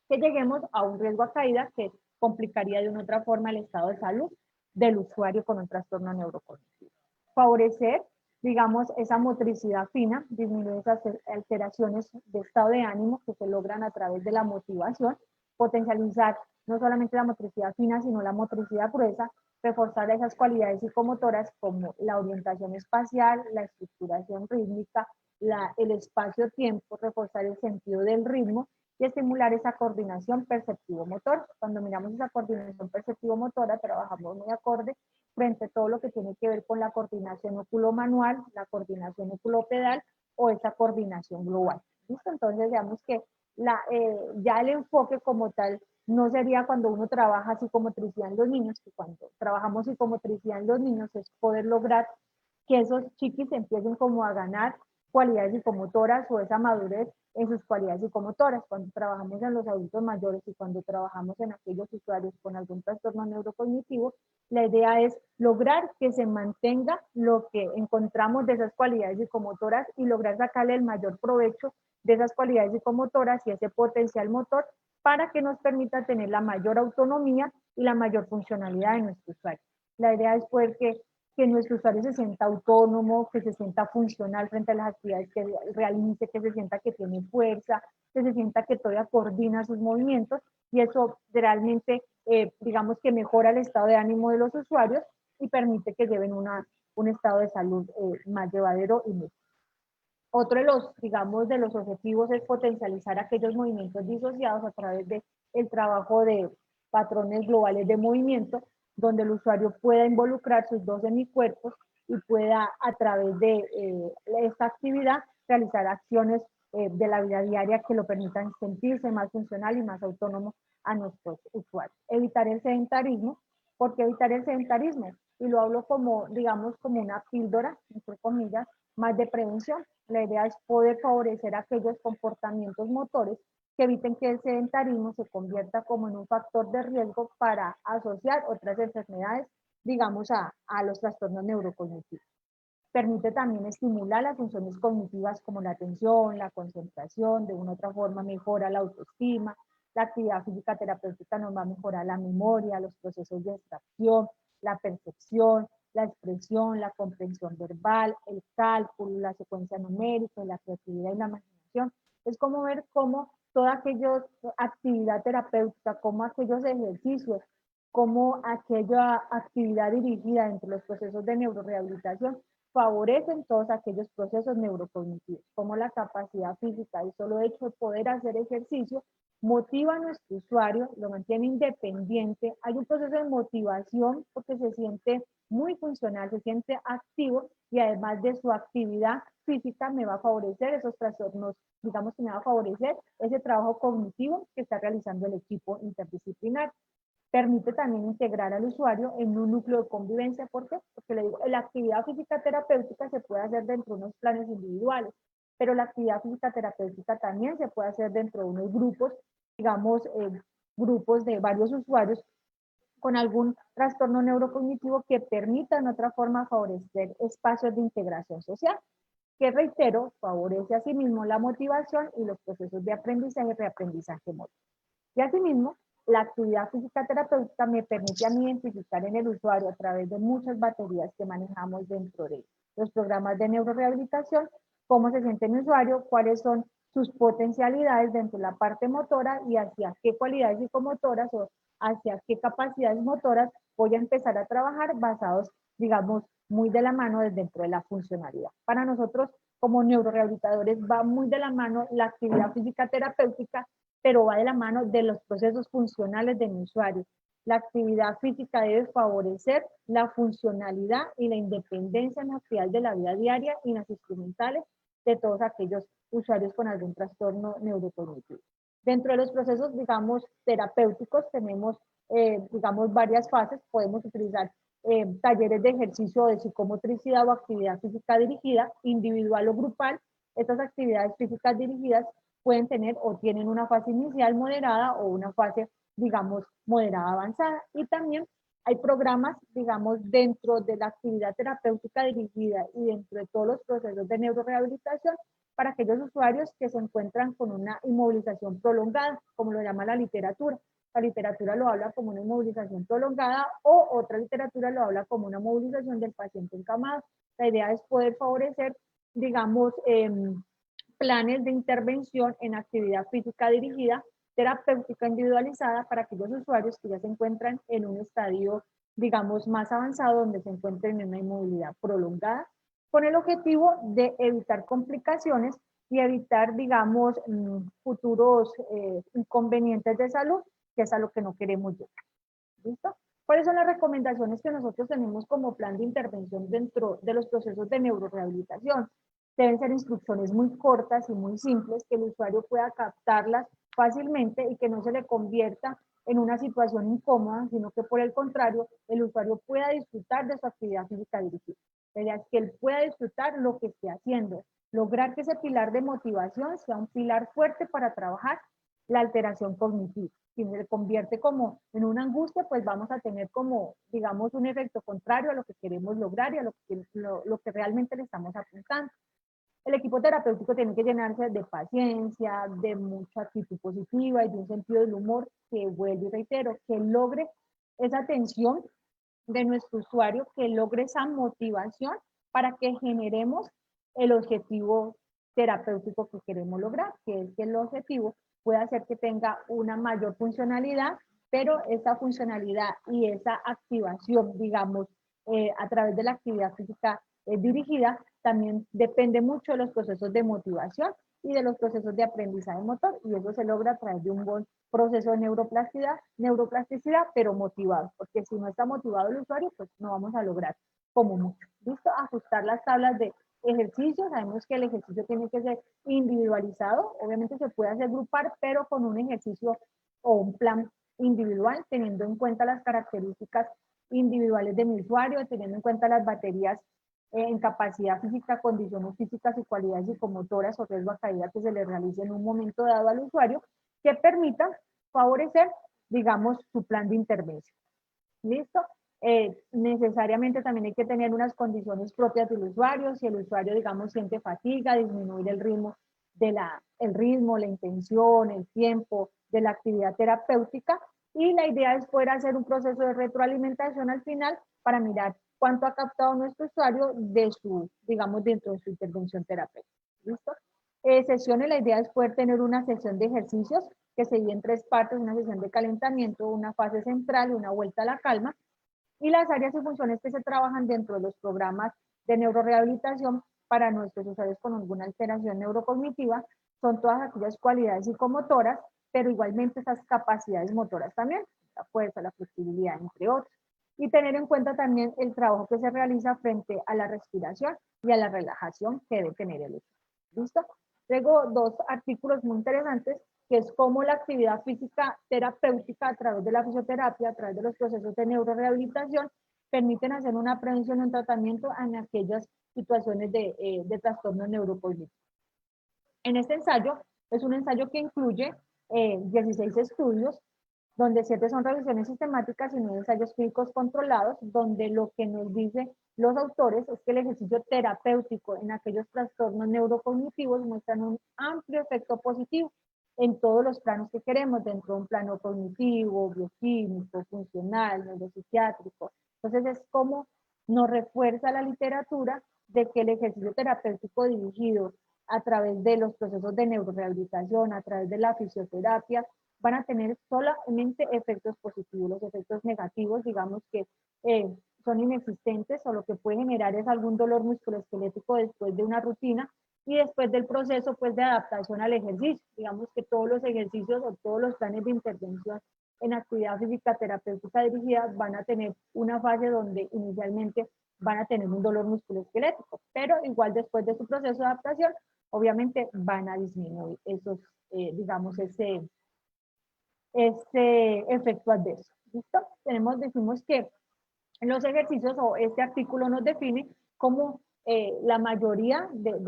S4: que lleguemos a un riesgo a caída que complicaría de una u otra forma el estado de salud del usuario con un trastorno neurocognitivo. Favorecer, digamos, esa motricidad fina, disminuir esas alteraciones de estado de ánimo que se logran a través de la motivación, potencializar no solamente la motricidad fina, sino la motricidad gruesa, reforzar esas cualidades psicomotoras como la orientación espacial, la estructuración rítmica, el espacio-tiempo, reforzar el sentido del ritmo y estimular esa coordinación perceptivo-motor. Cuando miramos esa coordinación perceptivo-motora, trabajamos muy acorde frente a todo lo que tiene que ver con la coordinación óculo-manual, la coordinación óculo-pedal o esa coordinación global. ¿Listo? Entonces, digamos que ya el enfoque como tal no sería cuando uno trabaja psicomotricidad en los niños, que cuando trabajamos psicomotricidad en los niños es poder lograr que esos chiquis empiecen como a ganar cualidades psicomotoras o esa madurez en sus cualidades psicomotoras. Cuando trabajamos en los adultos mayores y cuando trabajamos en aquellos usuarios con algún trastorno neurocognitivo, la idea es lograr que se mantenga lo que encontramos de esas cualidades psicomotoras y lograr sacarle el mayor provecho de esas cualidades psicomotoras y ese potencial motor para que nos permita tener la mayor autonomía y la mayor funcionalidad de nuestro usuario. La idea es poder que nuestro usuario se sienta autónomo, que se sienta funcional frente a las actividades que realice, que se sienta que tiene fuerza, que se sienta que todavía coordina sus movimientos y eso realmente, digamos que mejora el estado de ánimo de los usuarios y permite que lleven un estado de salud más llevadero y mejor. Otro de los, digamos, de los objetivos es potencializar aquellos movimientos disociados a través del trabajo de patrones globales de movimiento, donde el usuario pueda involucrar sus dos semicuerpos y pueda a través de esta actividad realizar acciones de la vida diaria que lo permitan sentirse más funcional y más autónomo a nuestros usuarios. Evitar el sedentarismo. ¿Por qué evitar el sedentarismo? Y lo hablo como, digamos, como una píldora, entre comillas, más de prevención. La idea es poder favorecer aquellos comportamientos motores que eviten que el sedentarismo se convierta como en un factor de riesgo para asociar otras enfermedades, digamos, a los trastornos neurocognitivos. Permite también estimular las funciones cognitivas como la atención, la concentración, de una u otra forma mejora la autoestima, La actividad física terapéutica nos va a mejorar la memoria, los procesos de abstracción, la percepción, la expresión, la comprensión verbal, el cálculo, la secuencia numérica, la creatividad y la imaginación. Es como ver cómo toda aquella actividad terapéutica, como aquellos ejercicios, como aquella actividad dirigida entre los procesos de neurorehabilitación favorecen todos aquellos procesos neurocognitivos, como la capacidad física. El solo hecho de poder hacer ejercicio motiva a nuestro usuario, lo mantiene independiente, hay un proceso de motivación porque se siente muy funcional, se siente activo y además de su actividad física me va a favorecer esos trastornos, digamos que me va a favorecer ese trabajo cognitivo que está realizando el equipo interdisciplinar. Permite también integrar al usuario en un núcleo de convivencia. ¿Por qué? Porque le digo, la actividad física terapéutica se puede hacer dentro de unos planes individuales, pero la actividad física terapéutica también se puede hacer dentro de unos grupos, digamos, grupos de varios usuarios con algún trastorno neurocognitivo que permitan otra forma favorecer espacios de integración social, que reitero, favorece asimismo la motivación y los procesos de aprendizaje y reaprendizaje motor. Y asimismo, la actividad física terapéutica me permite a mí identificar en el usuario a través de muchas baterías que manejamos dentro de los programas de neurorehabilitación, cómo se siente mi usuario, cuáles son sus potencialidades dentro de la parte motora y hacia qué cualidades psicomotoras o hacia qué capacidades motoras voy a empezar a trabajar basados, digamos, muy de la mano desde dentro de la funcionalidad. Para nosotros, como neurorehabilitadores, va muy de la mano la actividad física terapéutica, pero va de la mano de los procesos funcionales de mi usuario. La actividad física debe favorecer la funcionalidad y la independencia natural de la vida diaria y las instrumentales de todos aquellos usuarios con algún trastorno neurocognitivo. Dentro de los procesos, digamos, terapéuticos tenemos, digamos, varias fases. Podemos utilizar talleres de ejercicio de psicomotricidad o actividad física dirigida, individual o grupal. Estas actividades físicas dirigidas pueden tener o tienen una fase inicial moderada o una fase, digamos, moderada avanzada. Y también hay programas, digamos, dentro de la actividad terapéutica dirigida y dentro de todos los procesos de neurorehabilitación para aquellos usuarios que se encuentran con una inmovilización prolongada, como lo llama la literatura. La literatura lo habla como una inmovilización prolongada o otra literatura lo habla como una movilización del paciente encamado. La idea es poder favorecer, digamos, planes de intervención en actividad física dirigida, terapéutica individualizada para aquellos usuarios que ya se encuentran en un estadio, digamos, más avanzado, donde se encuentren en una inmovilidad prolongada, con el objetivo de evitar complicaciones y evitar, digamos, futuros inconvenientes de salud, que es a lo que no queremos llegar. ¿Listo? ¿Cuáles son las recomendaciones que nosotros tenemos como plan de intervención dentro de los procesos de neurorehabilitación? Deben ser instrucciones muy cortas y muy simples, que el usuario pueda captarlas fácilmente y que no se le convierta en una situación incómoda, sino que por el contrario, el usuario pueda disfrutar de su actividad física dirigida. La idea es que él pueda disfrutar lo que esté haciendo, lograr que ese pilar de motivación sea un pilar fuerte para trabajar la alteración cognitiva. Si se convierte como en una angustia, pues vamos a tener como, digamos, un efecto contrario a lo que queremos lograr y a lo que realmente le estamos apuntando. El equipo terapéutico tiene que llenarse de paciencia, de mucha actitud positiva y de un sentido del humor que, vuelvo y reitero, que logre esa atención de nuestro usuario, que logre esa motivación para que generemos el objetivo terapéutico que queremos lograr, que es que el objetivo pueda hacer que tenga una mayor funcionalidad, pero esa funcionalidad y esa activación, digamos, a través de la actividad física dirigida, también depende mucho de los procesos de motivación y de los procesos de aprendizaje motor, y eso se logra a través de un buen proceso de neuroplasticidad, pero motivado, porque si no está motivado el usuario, pues no vamos a lograr como mucho. ¿Listo? Ajustar las tablas de ejercicio. Sabemos que el ejercicio tiene que ser individualizado, obviamente se puede hacer grupal, pero con un ejercicio o un plan individual, teniendo en cuenta las características individuales de mi usuario, teniendo en cuenta las baterías en capacidad física, condiciones físicas y cualidades psicomotoras o riesgo a caída que se le realice en un momento dado al usuario, que permitan favorecer, digamos, su plan de intervención. ¿Listo? Necesariamente también hay que tener unas condiciones propias del usuario. Si el usuario, digamos, siente fatiga, disminuir el ritmo el ritmo, la intención, el tiempo de la actividad terapéutica, y la idea es poder hacer un proceso de retroalimentación al final para mirar cuánto ha captado nuestro usuario de su, digamos, dentro de su intervención terapéutica. ¿Listo? Sesiones, la idea es poder tener una sesión de ejercicios que se divide en 3 partes, una sesión de calentamiento, una fase central y una vuelta a la calma, y las áreas y funciones que se trabajan dentro de los programas de neurorehabilitación para nuestros usuarios con alguna alteración neurocognitiva son todas aquellas cualidades psicomotoras, pero igualmente esas capacidades motoras también, la fuerza, la flexibilidad, entre otros. Y tener en cuenta también el trabajo que se realiza frente a la respiración y a la relajación que debe tener el usuario. ¿Listo? Tengo 2 artículos muy interesantes, que es cómo la actividad física terapéutica a través de la fisioterapia, a través de los procesos de neurorehabilitación, permiten hacer una prevención y un tratamiento en aquellas situaciones de trastorno neurocognitivo. En este ensayo, es un ensayo que incluye 16 estudios, donde 7 son revisiones sistemáticas y 9 ensayos clínicos controlados, donde lo que nos dicen los autores es que el ejercicio terapéutico en aquellos trastornos neurocognitivos muestran un amplio efecto positivo en todos los planos que queremos, dentro de un plano cognitivo, bioquímico, funcional, neuropsiquiátrico. Entonces es como nos refuerza la literatura de que el ejercicio terapéutico dirigido a través de los procesos de neurorehabilitación, a través de la fisioterapia, van a tener solamente efectos positivos. Los efectos negativos, digamos que son inexistentes, o lo que puede generar es algún dolor musculoesquelético después de una rutina y después del proceso pues de adaptación al ejercicio. Digamos que todos los ejercicios o todos los planes de intervención en actividad física terapéutica dirigida van a tener una fase donde inicialmente van a tener un dolor musculoesquelético, pero igual después de su proceso de adaptación, obviamente van a disminuir esos, digamos, ese efecto adverso. ¿Listo? Decimos que los ejercicios, o este artículo nos define como la mayoría de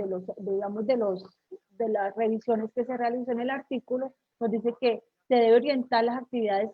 S4: las revisiones que se realizan en el artículo, nos dice que se debe orientar las actividades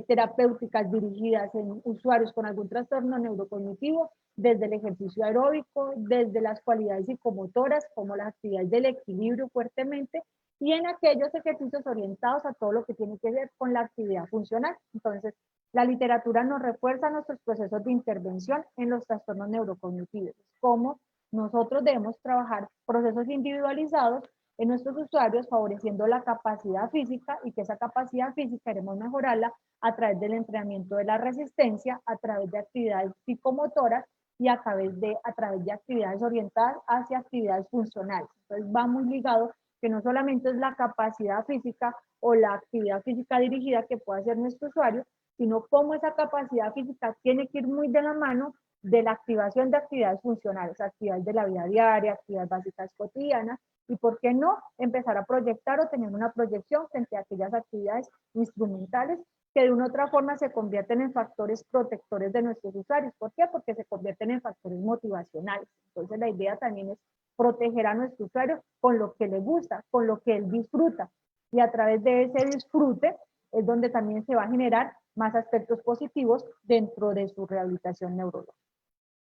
S4: terapéuticas dirigidas en usuarios con algún trastorno neurocognitivo, desde el ejercicio aeróbico, desde las cualidades psicomotoras, como las actividades del equilibrio fuertemente, y en aquellos ejercicios orientados a todo lo que tiene que ver con la actividad funcional. Entonces, la literatura nos refuerza nuestros procesos de intervención en los trastornos neurocognitivos, como nosotros debemos trabajar procesos individualizados en nuestros usuarios, favoreciendo la capacidad física, y que esa capacidad física queremos mejorarla a través del entrenamiento de la resistencia, a través de actividades psicomotoras y a través de actividades orientadas hacia actividades funcionales. Entonces va muy ligado que no solamente es la capacidad física o la actividad física dirigida que puede hacer nuestro usuario, sino cómo esa capacidad física tiene que ir muy de la mano de la activación de actividades funcionales, actividades de la vida diaria, actividades básicas cotidianas, y por qué no empezar a proyectar o tener una proyección frente a aquellas actividades instrumentales que de una u otra forma se convierten en factores protectores de nuestros usuarios. ¿Por qué? Porque se convierten en factores motivacionales. Entonces la idea también es proteger a nuestro usuario con lo que le gusta, con lo que él disfruta, y a través de ese disfrute es donde también se va a generar más aspectos positivos dentro de su rehabilitación neurológica.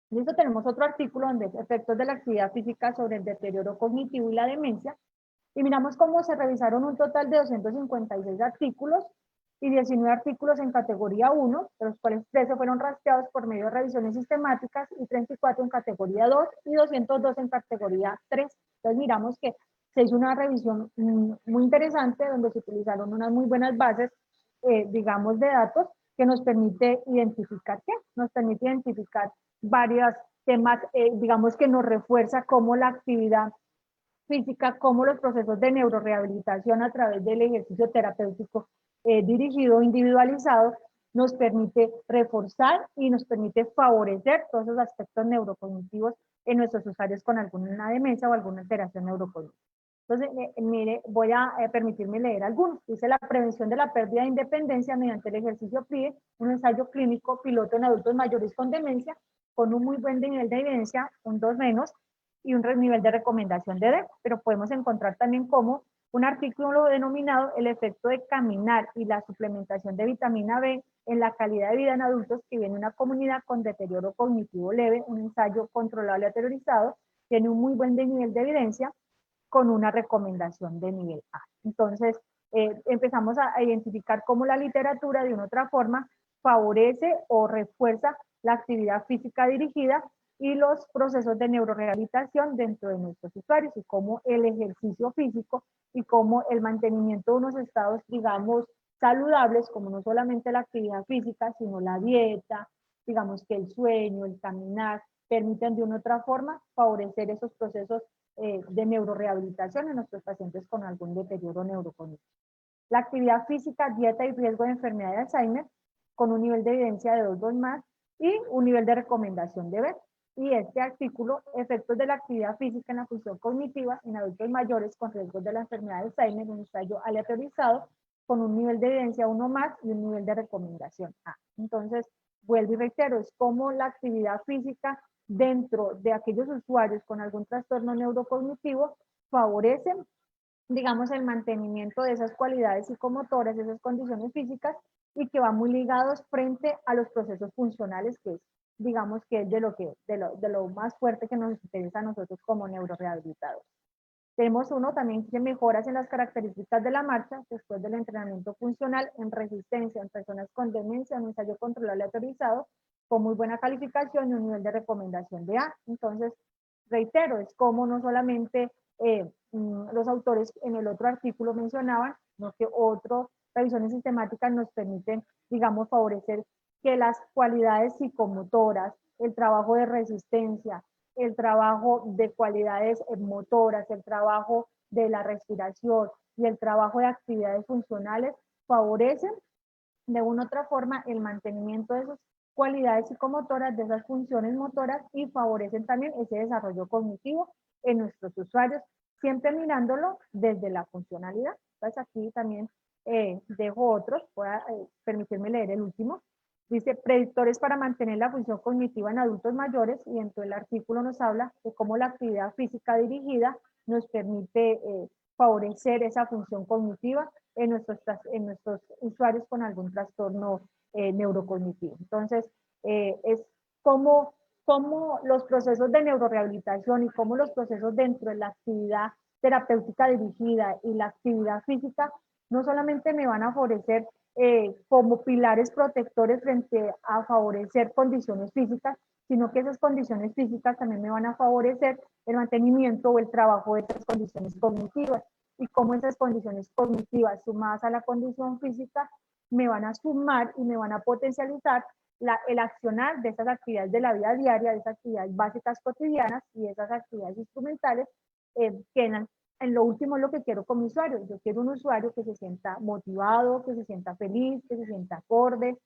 S4: Listo, tenemos otro artículo donde efectos de la actividad física sobre el deterioro cognitivo y la demencia, y miramos cómo se revisaron un total de 256 artículos y 19 artículos en categoría 1, de los cuales 13 fueron rastreados por medio de revisiones sistemáticas y 34 en categoría 2 y 202 en categoría 3. Entonces miramos que se hizo una revisión muy interesante, donde se utilizaron unas muy buenas bases, digamos, de datos, que nos permite identificar varios temas, digamos, que nos refuerza cómo la actividad física, cómo los procesos de neurorehabilitación a través del ejercicio terapéutico dirigido, individualizado, nos permite reforzar y nos permite favorecer todos esos aspectos neurocognitivos en nuestros usuarios con alguna demencia o alguna alteración neurocognitiva. Entonces, mire, voy a permitirme leer algunos. Dice: la prevención de la pérdida de independencia mediante el ejercicio PRIE, un ensayo clínico piloto en adultos mayores con demencia, con un muy buen nivel de evidencia, un 2 menos, y un nivel de recomendación de D, pero podemos encontrar también como un artículo denominado el efecto de caminar y la suplementación de vitamina B en la calidad de vida en adultos que viven en una comunidad con deterioro cognitivo leve, un ensayo controlado y aleatorizado, tiene un muy buen nivel de evidencia, con una recomendación de nivel A. Entonces, empezamos a identificar cómo la literatura de una u otra forma favorece o refuerza la actividad física dirigida y los procesos de neurorehabilitación dentro de nuestros usuarios, y cómo el ejercicio físico y cómo el mantenimiento de unos estados, digamos, saludables, como no solamente la actividad física, sino la dieta, digamos que el sueño, el caminar, permiten de una u otra forma favorecer esos procesos de neurorehabilitación en nuestros pacientes con algún deterioro neurocognitivo. La actividad física, dieta y riesgo de enfermedad de Alzheimer, con un nivel de evidencia de 2 más y un nivel de recomendación de ver. Y este artículo, efectos de la actividad física en la función cognitiva en adultos mayores con riesgos de la enfermedad de Alzheimer, un ensayo aleatorizado con un nivel de evidencia 1 más y un nivel de recomendación A. Entonces, vuelvo y reitero, es como la actividad física dentro de aquellos usuarios con algún trastorno neurocognitivo favorecen, digamos, el mantenimiento de esas cualidades psicomotoras, esas condiciones físicas, y que van muy ligados frente a los procesos funcionales, que es, digamos, que es de lo más fuerte que nos interesa a nosotros como neurorehabilitadores. Tenemos uno también que mejoras en las características de la marcha después del entrenamiento funcional en resistencia en personas con demencia, un ensayo controlado aleatorizado con muy buena calificación y un nivel de recomendación de A. Entonces, reitero, es como no solamente los autores en el otro artículo mencionaban, sino que otras revisiones sistemáticas nos permiten, digamos, favorecer que las cualidades psicomotoras, el trabajo de resistencia, el trabajo de cualidades motoras, el trabajo de la respiración y el trabajo de actividades funcionales favorecen de una u otra forma el mantenimiento de esas cualidades psicomotoras, de esas funciones motoras, y favorecen también ese desarrollo cognitivo en nuestros usuarios, siempre mirándolo desde la funcionalidad. Entonces aquí también dejo otros, voy a permitirme leer el último. Dice, predictores para mantener la función cognitiva en adultos mayores, y dentro del artículo nos habla de cómo la actividad física dirigida nos permite favorecer esa función cognitiva en nuestros usuarios con algún trastorno neurocognitivo. Entonces, es como los procesos de neurorehabilitación y cómo los procesos dentro de la actividad terapéutica dirigida y la actividad física no solamente me van a favorecer como pilares protectores frente a favorecer condiciones físicas, sino que esas condiciones físicas también me van a favorecer el mantenimiento o el trabajo de esas condiciones cognitivas, y cómo esas condiciones cognitivas sumadas a la condición física me van a sumar y me van a potencializar el accionar de esas actividades de la vida diaria, de esas actividades básicas cotidianas y esas actividades instrumentales que en lo último es lo que quiero con mi usuario. Yo quiero un usuario que se sienta motivado, que se sienta feliz, que se sienta acorde,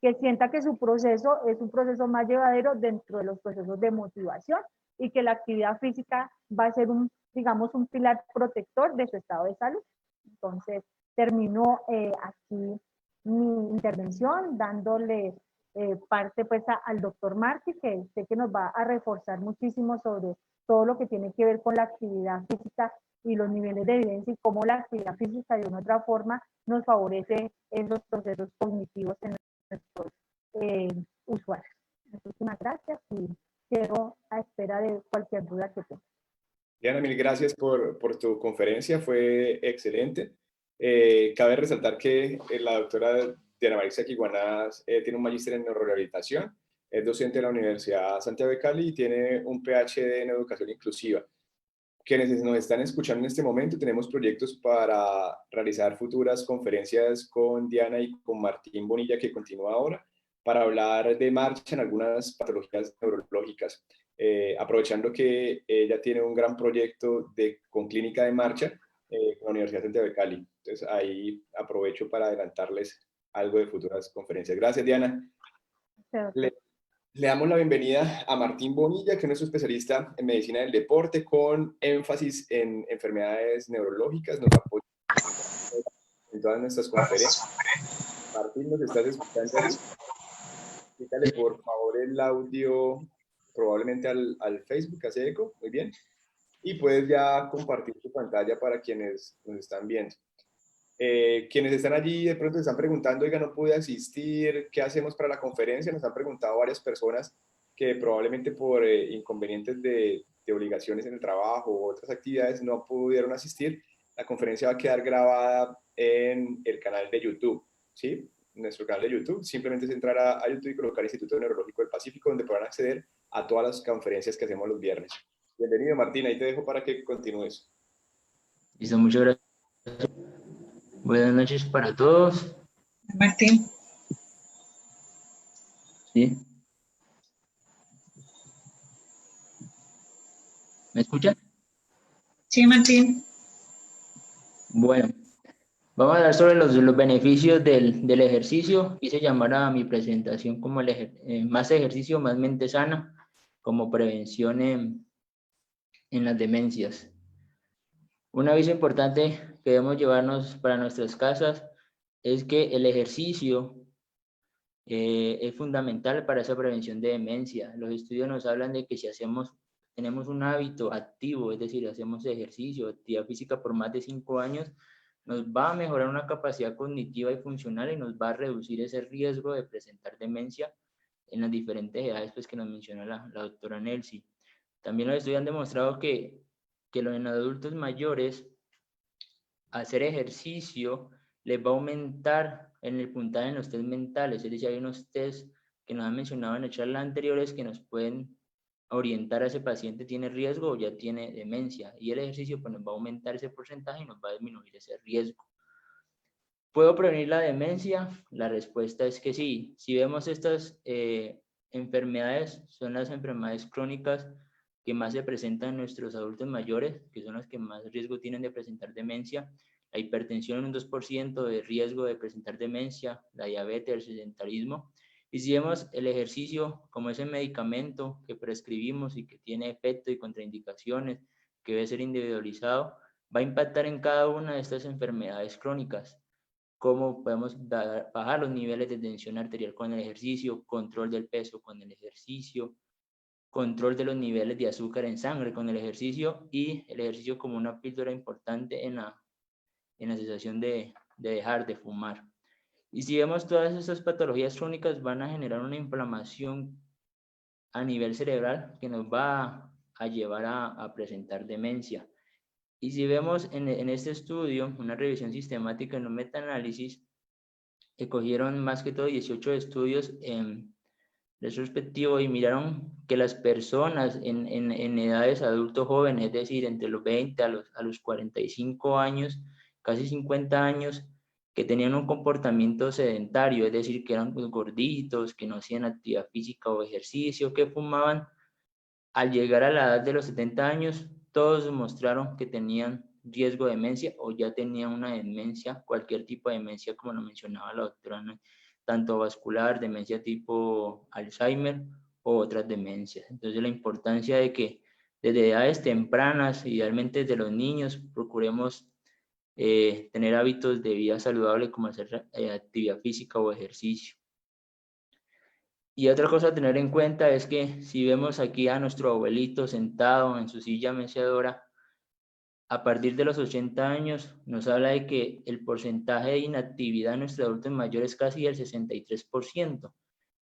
S4: que sienta que su proceso es un proceso más llevadero dentro de los procesos de motivación, y que la actividad física va a ser digamos, un pilar protector de su estado de salud. Entonces, termino aquí mi intervención dándole parte pues al doctor Martí, que sé que nos va a reforzar muchísimo sobre todo lo que tiene que ver con la actividad física y los niveles de evidencia, y cómo la actividad física de una u otra forma nos favorece en los procesos cognitivos en nuestros usuarios. Muchísimas gracias y quedo a espera de cualquier duda que tenga.
S1: Diana, mil gracias por tu conferencia, fue excelente. Cabe resaltar que la doctora Diana Marisa Quiguanás tiene un magíster en neurorehabilitación, es docente de la Universidad Santiago de Cali y tiene un PhD en educación inclusiva. Quienes nos están escuchando en este momento, tenemos proyectos para realizar futuras conferencias con Diana y con Martín Bonilla, que continúa ahora, para hablar de marcha en algunas patologías neurológicas. Aprovechando que ella tiene un gran proyecto con clínica de marcha con la Universidad de Santiago de Cali. Entonces ahí aprovecho para adelantarles algo de futuras conferencias. Gracias, Diana. Le damos la bienvenida a Martín Bonilla, que es nuestro especialista en medicina del deporte con énfasis en enfermedades neurológicas. Nos apoya en todas nuestras conferencias. Martín, ¿nos estás escuchando? Quítale por favor el audio probablemente al Facebook, hace eco. Muy bien. Y puedes ya compartir tu pantalla para quienes nos están viendo. Quienes están allí de pronto se están preguntando, oiga, no pude asistir, ¿qué hacemos para la conferencia? Nos han preguntado varias personas que probablemente por inconvenientes de de obligaciones en el trabajo u otras actividades no pudieron asistir, la conferencia va a quedar grabada en el canal de YouTube, ¿sí? Nuestro canal de YouTube, simplemente es entrar a YouTube y colocar Instituto Neurológico del Pacífico, donde podrán acceder a todas las conferencias que hacemos los viernes. Bienvenido, Martín, ahí te dejo para que continúes.
S5: Listo, muchas gracias. Buenas noches para todos.
S6: Martín.
S5: ¿Sí? ¿Me escuchan?
S6: Sí, Martín.
S5: Bueno, vamos a hablar sobre los beneficios del ejercicio. Quise llamar a mi presentación como más ejercicio, más mente sana, como prevención en las demencias. Un aviso importante que debemos llevarnos para nuestras casas es que el ejercicio es fundamental para esa prevención de demencia. Los estudios nos hablan de que si tenemos un hábito activo, es decir, hacemos ejercicio, actividad física por más de 5 años, nos va a mejorar una capacidad cognitiva y funcional y nos va a reducir ese riesgo de presentar demencia en las diferentes edades pues, que nos menciona la doctora Nelsi. También los estudios han demostrado que en adultos mayores, hacer ejercicio les va a aumentar en el puntaje en los test mentales. Es decir, hay unos test que nos han mencionado en charlas anteriores que nos pueden orientar a ese paciente tiene riesgo o ya tiene demencia. Y el ejercicio pues, nos va a aumentar ese porcentaje y nos va a disminuir ese riesgo. ¿Puedo prevenir la demencia? La respuesta es que sí. Si vemos estas enfermedades, son las enfermedades crónicas que más se presentan en nuestros adultos mayores, que son las que más riesgo tienen de presentar demencia. La hipertensión en un 2% de riesgo de presentar demencia, la diabetes, el sedentarismo. Y si vemos el ejercicio como ese medicamento que prescribimos y que tiene efecto y contraindicaciones, que debe ser individualizado, va a impactar en cada una de estas enfermedades crónicas. Cómo podemos bajar los niveles de tensión arterial con el ejercicio, control del peso con el ejercicio, control de los niveles de azúcar en sangre con el ejercicio y el ejercicio como una píldora importante en la cesación de dejar de fumar. Y si vemos todas estas patologías crónicas van a generar una inflamación a nivel cerebral que nos va a llevar a presentar demencia. Y si vemos en este estudio, una revisión sistemática en un metaanálisis, que cogieron más que todo 18 estudios retrospectivos y miraron que las personas en edades adultos jóvenes, es decir, entre los 20 a los 45 años, casi 50 años, que tenían un comportamiento sedentario, es decir, que eran gorditos, que no hacían actividad física o ejercicio, que fumaban, al llegar a la edad de los 70 años, todos mostraron que tenían riesgo de demencia o ya tenían una demencia, cualquier tipo de demencia, como lo mencionaba la doctora, ¿no? Tanto vascular, demencia tipo Alzheimer o otras demencias. Entonces, la importancia de que desde edades tempranas, idealmente desde los niños, procuremos tener hábitos de vida saludable como hacer actividad física o ejercicio. Y otra cosa a tener en cuenta es que si vemos aquí a nuestro abuelito sentado en su silla mecedora, a partir de los 80 años nos habla de que el porcentaje de inactividad en nuestros adultos mayores es casi el 63%.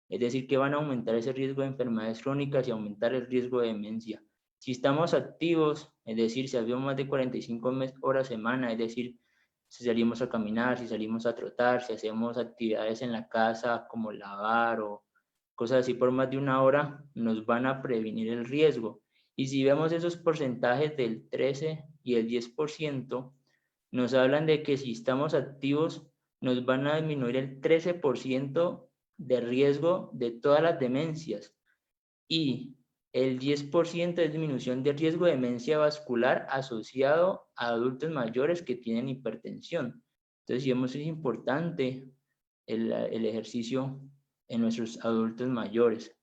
S5: Es decir, que van a aumentar ese riesgo de enfermedades crónicas y aumentar el riesgo de demencia. Si estamos activos, es decir, si hacemos más de 45 horas a semana, es decir, si salimos a caminar, si salimos a trotar, si hacemos actividades en la casa como lavar o cosas así por más de 1 hora, nos van a prevenir el riesgo. Y si vemos esos porcentajes del 13 y el 10%, nos hablan de que si estamos activos, nos van a disminuir el 13% de riesgo de todas las demencias y el 10% de disminución de riesgo de demencia vascular asociado a adultos mayores que tienen hipertensión. Entonces, si vemos, es importante el ejercicio en nuestros adultos mayores.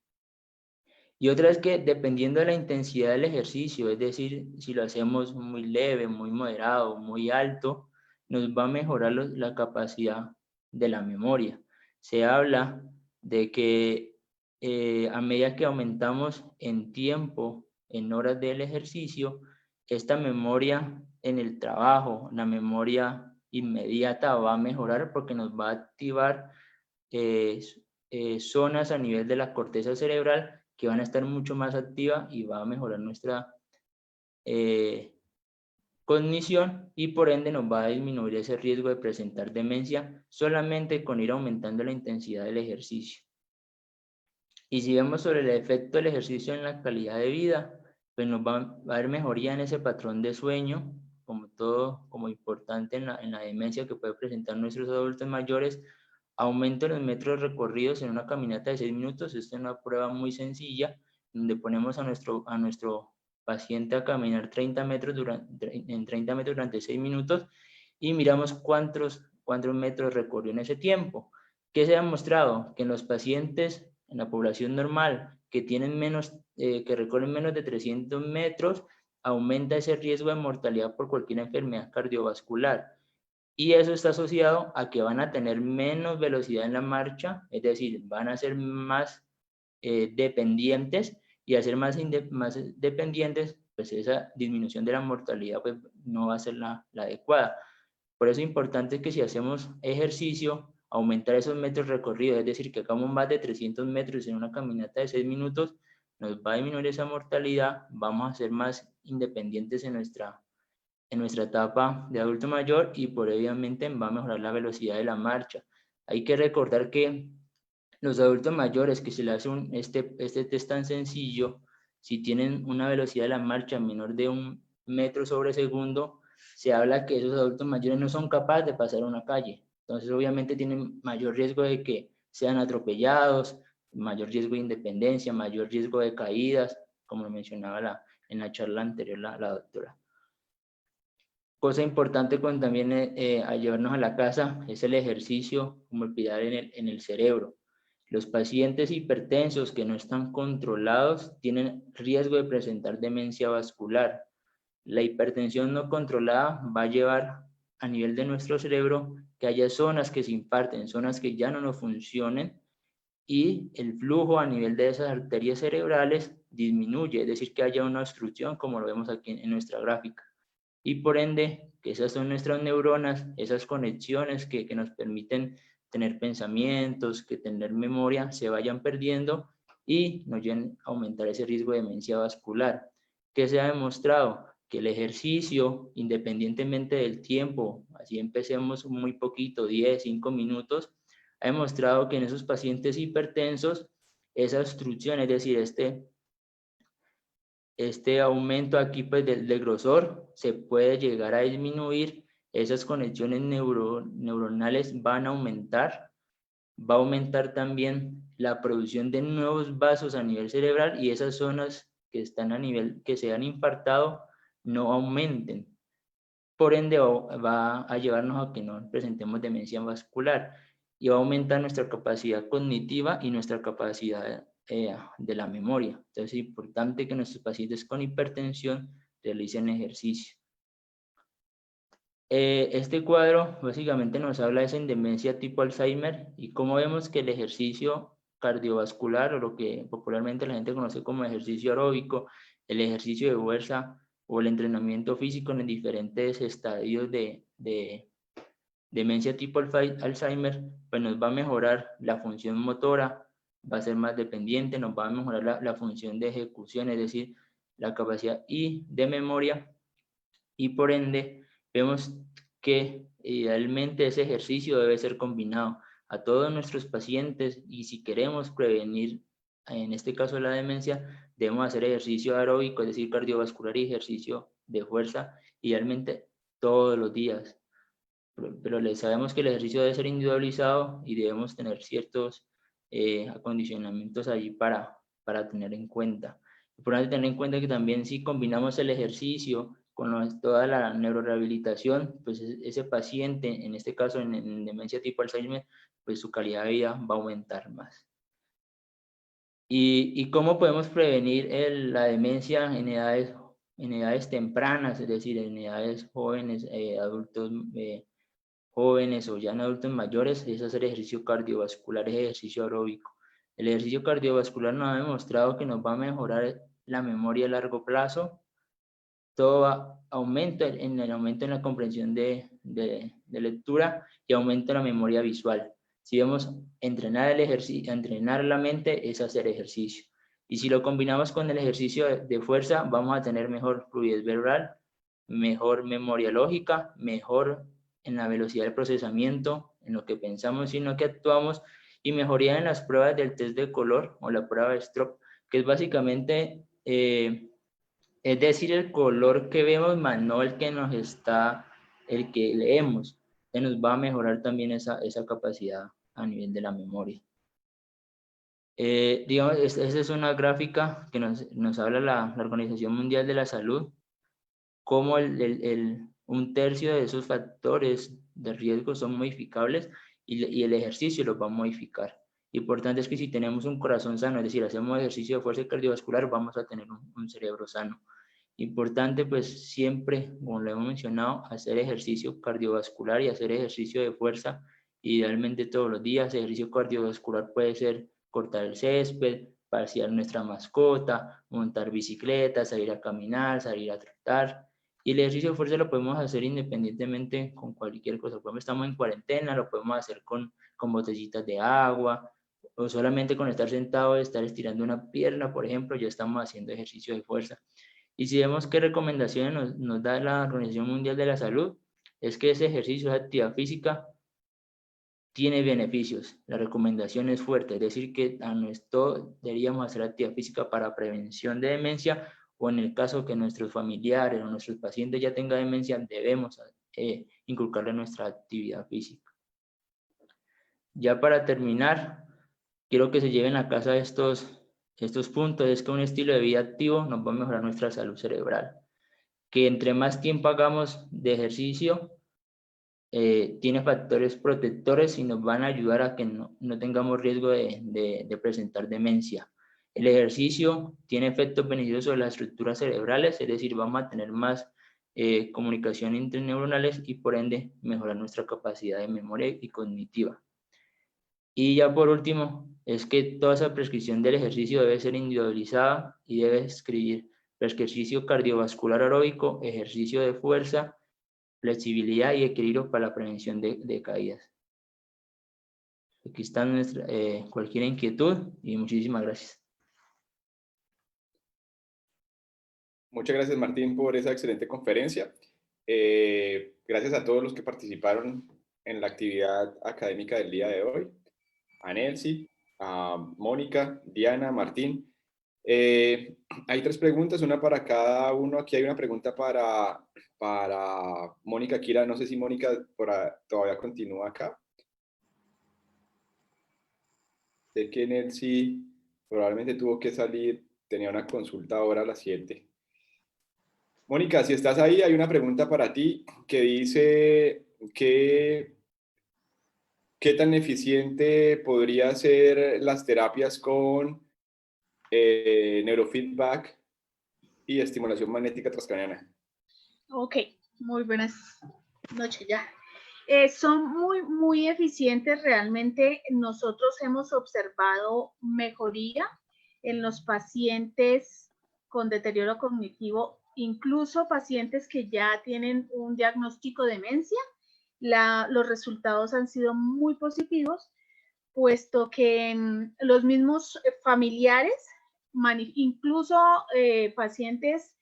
S5: Y otra es que dependiendo de la intensidad del ejercicio, es decir, si lo hacemos muy leve, muy moderado, muy alto, nos va a mejorar la capacidad de la memoria. Se habla de que a medida que aumentamos en tiempo, en horas del ejercicio, esta memoria en el trabajo, la memoria inmediata va a mejorar porque nos va a activar zonas a nivel de la corteza cerebral que van a estar mucho más activas y va a mejorar nuestra cognición y por ende nos va a disminuir ese riesgo de presentar demencia solamente con ir aumentando la intensidad del ejercicio. Y si vemos sobre el efecto del ejercicio en la calidad de vida, pues nos va a haber mejoría en ese patrón de sueño, como todo, como importante en la demencia que puede presentar nuestros adultos mayores, aumento en los metros recorridos en una caminata de 6 minutos. Esta es una prueba muy sencilla, donde ponemos a nuestro paciente a caminar 30 metros durante 6 minutos y miramos cuántos metros recorrió en ese tiempo. ¿Qué se ha demostrado? Que en los pacientes, en la población normal, que recorren menos de 300 metros, aumenta ese riesgo de mortalidad por cualquier enfermedad cardiovascular. Y eso está asociado a que van a tener menos velocidad en la marcha, es decir, van a ser más dependientes, y al ser más dependientes, pues esa disminución de la mortalidad pues, no va a ser la adecuada. Por eso es importante que si hacemos ejercicio, aumentar esos metros recorridos, es decir, que hagamos más de 300 metros en una caminata de 6 minutos, nos va a disminuir esa mortalidad, vamos a ser más independientes en nuestra etapa de adulto mayor y por obviamente va a mejorar la velocidad de la marcha. Hay que recordar que los adultos mayores que se le hace este test tan sencillo, si tienen una velocidad de la marcha menor de 1 metro sobre segundo, se habla que esos adultos mayores no son capaces de pasar una calle. Entonces obviamente tienen mayor riesgo de que sean atropellados, mayor riesgo de independencia, mayor riesgo de caídas, como lo mencionaba en la charla anterior la doctora. Cosa importante con también a llevarnos a la casa es el ejercicio como el pilar en el cerebro. Los pacientes hipertensos que no están controlados tienen riesgo de presentar demencia vascular. La hipertensión no controlada va a llevar a nivel de nuestro cerebro que haya zonas que se infarten, zonas que ya no funcionen, y el flujo a nivel de esas arterias cerebrales disminuye, es decir, que haya una obstrucción como lo vemos aquí en nuestra gráfica. Y por ende, que esas son nuestras neuronas, esas conexiones que nos permiten tener pensamientos, que tener memoria, se vayan perdiendo y nos lleven a aumentar ese riesgo de demencia vascular. ¿Qué se ha demostrado? Que el ejercicio, independientemente del tiempo, así empecemos muy poquito, 10, 5 minutos, ha demostrado que en esos pacientes hipertensos, esa obstrucción, es decir, este aumento aquí pues del grosor se puede llegar a disminuir, esas conexiones neuronales van a aumentar, va a aumentar también la producción de nuevos vasos a nivel cerebral y esas zonas que están que se han infartado no aumenten. Por ende va a llevarnos a que no presentemos demencia vascular y va a aumentar nuestra capacidad cognitiva y nuestra capacidad de la memoria. Entonces es importante que nuestros pacientes con hipertensión realicen ejercicio. Este cuadro básicamente nos habla de esa demencia tipo Alzheimer y cómo vemos que el ejercicio cardiovascular, o lo que popularmente la gente conoce como ejercicio aeróbico, el ejercicio de fuerza o el entrenamiento físico en diferentes estadios de demencia tipo Alzheimer, pues nos va a mejorar la función motora, va a ser más dependiente, nos va a mejorar la función de ejecución, es decir, la capacidad de memoria, y por ende vemos que idealmente ese ejercicio debe ser combinado a todos nuestros pacientes y si queremos prevenir, en este caso la demencia, debemos hacer ejercicio aeróbico, es decir, cardiovascular y ejercicio de fuerza, idealmente todos los días. Pero sabemos que el ejercicio debe ser individualizado y debemos tener ciertos acondicionamientos allí para tener en cuenta. Importante tener en cuenta que también si combinamos el ejercicio con toda la neurorehabilitación, pues ese paciente, en este caso en demencia tipo Alzheimer, pues su calidad de vida va a aumentar más. ¿Y cómo podemos prevenir la demencia en edades tempranas, es decir, en edades jóvenes, adultos jóvenes o ya en adultos mayores? Es hacer ejercicio cardiovascular, es ejercicio aeróbico. El ejercicio cardiovascular nos ha demostrado que nos va a mejorar la memoria a largo plazo, todo aumento en la comprensión de lectura y aumenta la memoria visual. Si vemos entrenar la mente es hacer ejercicio. Y si lo combinamos con el ejercicio de fuerza, vamos a tener mejor fluidez verbal, mejor memoria lógica, mejor en la velocidad del procesamiento, en lo que pensamos y en lo que actuamos, y mejoría en las pruebas del test de color o la prueba de Stroop, que es básicamente, es decir, el color que vemos más no el que el que leemos. Se nos va a mejorar también esa capacidad a nivel de la memoria. Digamos, esta es una gráfica que nos habla la Organización Mundial de la Salud, cómo un tercio de esos factores de riesgo son modificables y el ejercicio los va a modificar. Importante es que si tenemos un corazón sano, es decir, hacemos ejercicio de fuerza cardiovascular, vamos a tener un cerebro sano. Importante, pues siempre, como lo hemos mencionado, hacer ejercicio cardiovascular y hacer ejercicio de fuerza, idealmente todos los días. Ejercicio cardiovascular puede ser cortar el césped, pasear nuestra mascota, montar bicicleta, salir a caminar, salir a trotar. Y el ejercicio de fuerza lo podemos hacer independientemente con cualquier cosa. Por ejemplo, estamos en cuarentena, lo podemos hacer con botellitas de agua, o solamente con estar sentado, estar estirando una pierna, por ejemplo, ya estamos haciendo ejercicio de fuerza. Y si vemos qué recomendaciones nos da la Organización Mundial de la Salud, es que ese ejercicio de actividad física tiene beneficios. La recomendación es fuerte, es decir, que deberíamos hacer actividad física para prevención de demencia, o en el caso que nuestros familiares o nuestros pacientes ya tengan demencia, debemos inculcarle nuestra actividad física. Ya para terminar, quiero que se lleven a casa estos puntos. Es que un estilo de vida activo nos va a mejorar nuestra salud cerebral. Que entre más tiempo hagamos de ejercicio, tiene factores protectores y nos van a ayudar a que no tengamos riesgo de presentar demencia. El ejercicio tiene efectos beneficiosos sobre las estructuras cerebrales, es decir, vamos a tener más comunicación interneuronales y por ende mejorar nuestra capacidad de memoria y cognitiva. Y ya por último, es que toda esa prescripción del ejercicio debe ser individualizada y debe escribir ejercicio cardiovascular aeróbico, ejercicio de fuerza, flexibilidad y equilibrio para la prevención de caídas. Aquí está cualquier inquietud y muchísimas gracias.
S1: Muchas gracias, Martín, por esa excelente conferencia. Gracias a todos los que participaron en la actividad académica del día de hoy. A Nelcy, a Mónica, Diana, Martín. Hay 3 preguntas, una para cada uno. Aquí hay una pregunta para Mónica Kira. No sé si Mónica todavía continúa acá. Sé que Nelcy probablemente tuvo que salir, tenía una consulta ahora a las 7. Mónica, si estás ahí, hay una pregunta para ti que dice ¿qué tan eficiente podría ser las terapias con neurofeedback y estimulación magnética transcraniana?
S3: Ok, muy buenas noches ya. Son muy eficientes. Realmente nosotros hemos observado mejoría en los pacientes con deterioro cognitivo, incluso pacientes que ya tienen un diagnóstico de demencia. Los resultados han sido muy positivos, puesto que los mismos familiares, incluso pacientes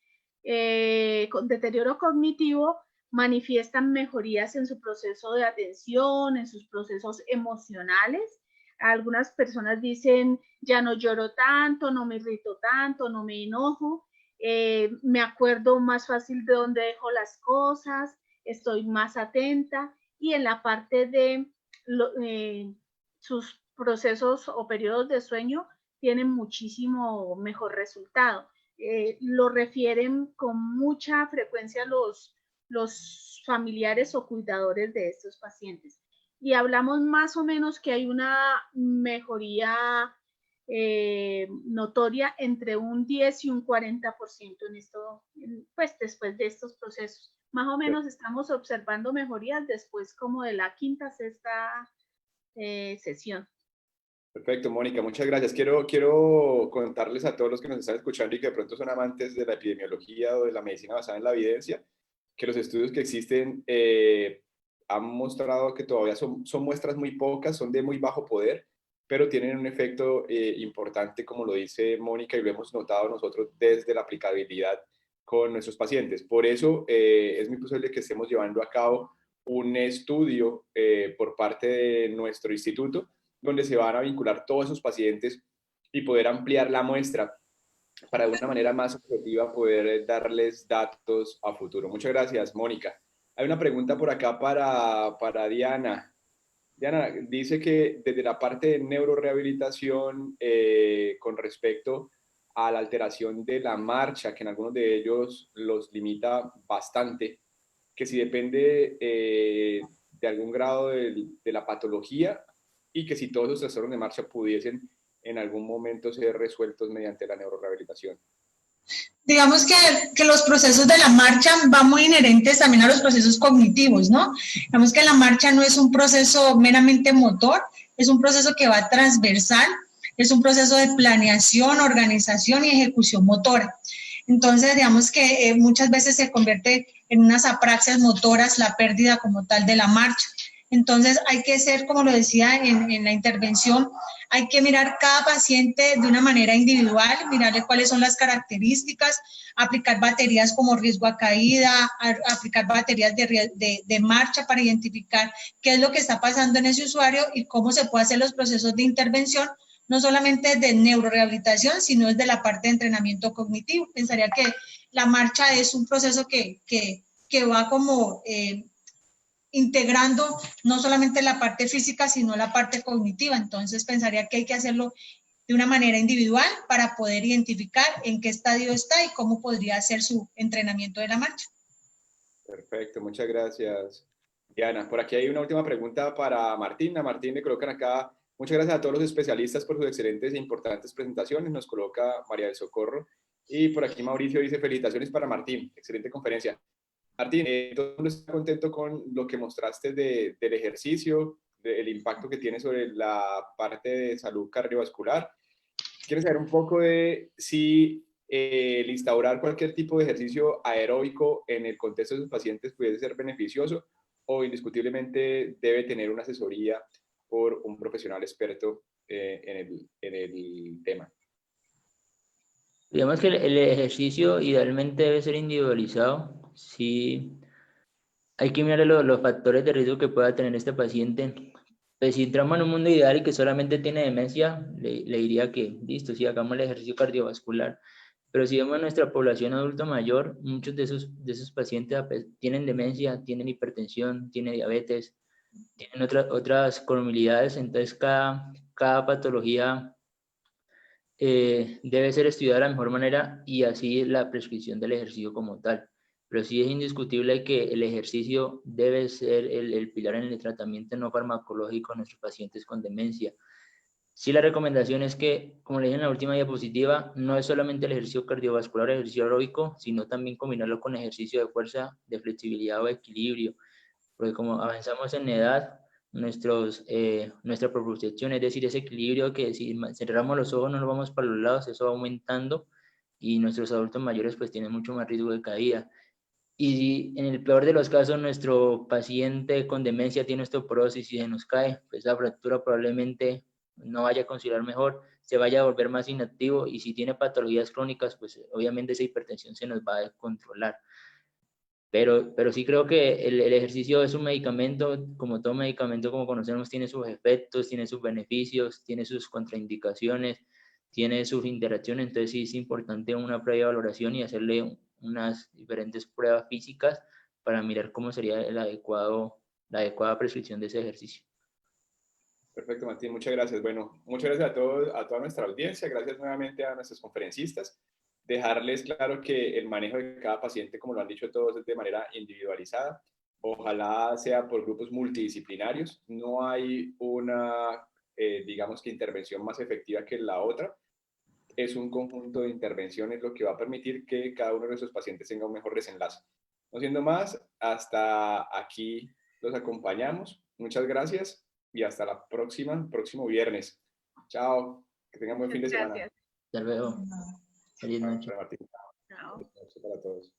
S3: con deterioro cognitivo, manifiestan mejorías en su proceso de atención, en sus procesos emocionales. Algunas personas dicen, ya no lloro tanto, no me irrito tanto, no me enojo, me acuerdo más fácil de dónde dejo las cosas, estoy más atenta. Y en la parte de sus procesos o periodos de sueño tienen muchísimo mejor resultado. Lo refieren con mucha frecuencia los familiares o cuidadores de estos pacientes. Y hablamos más o menos que hay una mejoría notoria entre un 10 y un 40% en esto, pues después de estos procesos. Más o menos estamos observando mejorías después como de la 5ª, 6ª sesión.
S1: Perfecto, Mónica, muchas gracias. Quiero contarles a todos los que nos están escuchando y que de pronto son amantes de la epidemiología o de la medicina basada en la evidencia, que los estudios que existen han mostrado que todavía son muestras muy pocas, son de muy bajo poder, pero tienen un efecto importante, como lo dice Mónica, y lo hemos notado nosotros desde la aplicabilidad con nuestros pacientes. Por eso es muy posible que estemos llevando a cabo un estudio por parte de nuestro instituto, donde se van a vincular todos esos pacientes y poder ampliar la muestra para de una manera más objetiva poder darles datos a futuro. Muchas gracias, Mónica. Hay una pregunta por acá para Diana. Diana, dice que desde la parte de neurorehabilitación, con respecto a la alteración de la marcha, que en algunos de ellos los limita bastante, que si depende de algún grado de la patología y que si todos los trastornos de marcha pudiesen en algún momento ser resueltos mediante la neurorehabilitación.
S6: Digamos que los procesos de la marcha van muy inherentes también a los procesos cognitivos, ¿no? Digamos que la marcha no es un proceso meramente motor, es un proceso que va transversal, es un proceso de planeación, organización y ejecución motora. Entonces, digamos que muchas veces se convierte en unas apraxias motoras la pérdida como tal de la marcha. Entonces, hay que ser, como lo decía en la intervención, hay que mirar cada paciente de una manera individual, mirarle cuáles son las características, aplicar baterías como riesgo a caída, aplicar baterías de marcha para identificar qué es lo que está pasando en ese usuario y cómo se puede hacer los procesos de intervención, no solamente de neurorehabilitación, sino desde la parte de entrenamiento cognitivo. Pensaría que la marcha es un proceso que va como integrando no solamente la parte física, sino la parte cognitiva. Entonces pensaría que hay que hacerlo de una manera individual para poder identificar en qué estadio está y cómo podría ser su entrenamiento de la marcha.
S1: Perfecto, muchas gracias, Diana. Por aquí hay una última pregunta para Martín. A Martín le colocan acá: muchas gracias a todos los especialistas por sus excelentes e importantes presentaciones. Nos coloca María del Socorro. Y por aquí Mauricio dice: felicitaciones para Martín, excelente conferencia. Martín, todo el mundo está contento con lo que mostraste del ejercicio, del impacto que tiene sobre la parte de salud cardiovascular. Quiero saber un poco de si el instaurar cualquier tipo de ejercicio aeróbico en el contexto de sus pacientes puede ser beneficioso o indiscutiblemente debe tener una asesoría por un profesional experto en el tema.
S5: Digamos que el ejercicio idealmente debe ser individualizado. Sí, hay que mirar los factores de riesgo que pueda tener este paciente. Pues si entramos en un mundo ideal y que solamente tiene demencia, le diría que listo, sí, hagamos el ejercicio cardiovascular. Pero si vemos nuestra población adulta mayor, muchos de esos pacientes tienen demencia, tienen hipertensión, tienen diabetes, tienen otras comorbilidades. Entonces cada patología debe ser estudiada de la mejor manera y así la prescripción del ejercicio como tal. Pero sí es indiscutible que el ejercicio debe ser el pilar en el tratamiento no farmacológico de nuestros pacientes con demencia. Sí, la recomendación es que, como le dije en la última diapositiva, no es solamente el ejercicio cardiovascular, el ejercicio aeróbico, sino también combinarlo con ejercicio de fuerza, de flexibilidad o equilibrio, porque como avanzamos en edad, nuestra propiocepción, es decir, ese equilibrio que si cerramos los ojos no nos vamos para los lados, eso va aumentando y nuestros adultos mayores pues tienen mucho más riesgo de caída. Y si en el peor de los casos nuestro paciente con demencia tiene osteoporosis y se nos cae, pues la fractura probablemente no vaya a considerar mejor, se vaya a volver más inactivo y si tiene patologías crónicas, pues obviamente esa hipertensión se nos va a descontrolar. Pero sí creo que el ejercicio es un medicamento, como todo medicamento, como conocemos, tiene sus efectos, tiene sus beneficios, tiene sus contraindicaciones, tiene sus interacciones, entonces sí es importante una previa valoración y hacerle unas diferentes pruebas físicas para mirar cómo sería la adecuada prescripción de ese ejercicio.
S1: Perfecto, Martín, muchas gracias. Bueno, muchas gracias a toda nuestra audiencia, gracias nuevamente a nuestros conferencistas. Dejarles claro que el manejo de cada paciente, como lo han dicho todos, es de manera individualizada. Ojalá sea por grupos multidisciplinarios. No hay una, digamos que intervención más efectiva que la otra. Es un conjunto de intervenciones lo que va a permitir que cada uno de nuestros pacientes tenga un mejor desenlace. No siendo más, hasta aquí los acompañamos. Muchas gracias y hasta la próximo viernes. Chao, que tengan buen fin de semana.
S3: Gracias.
S5: Hasta luego. Feliz noche.
S1: Chao.
S3: Chao.
S1: Para todos.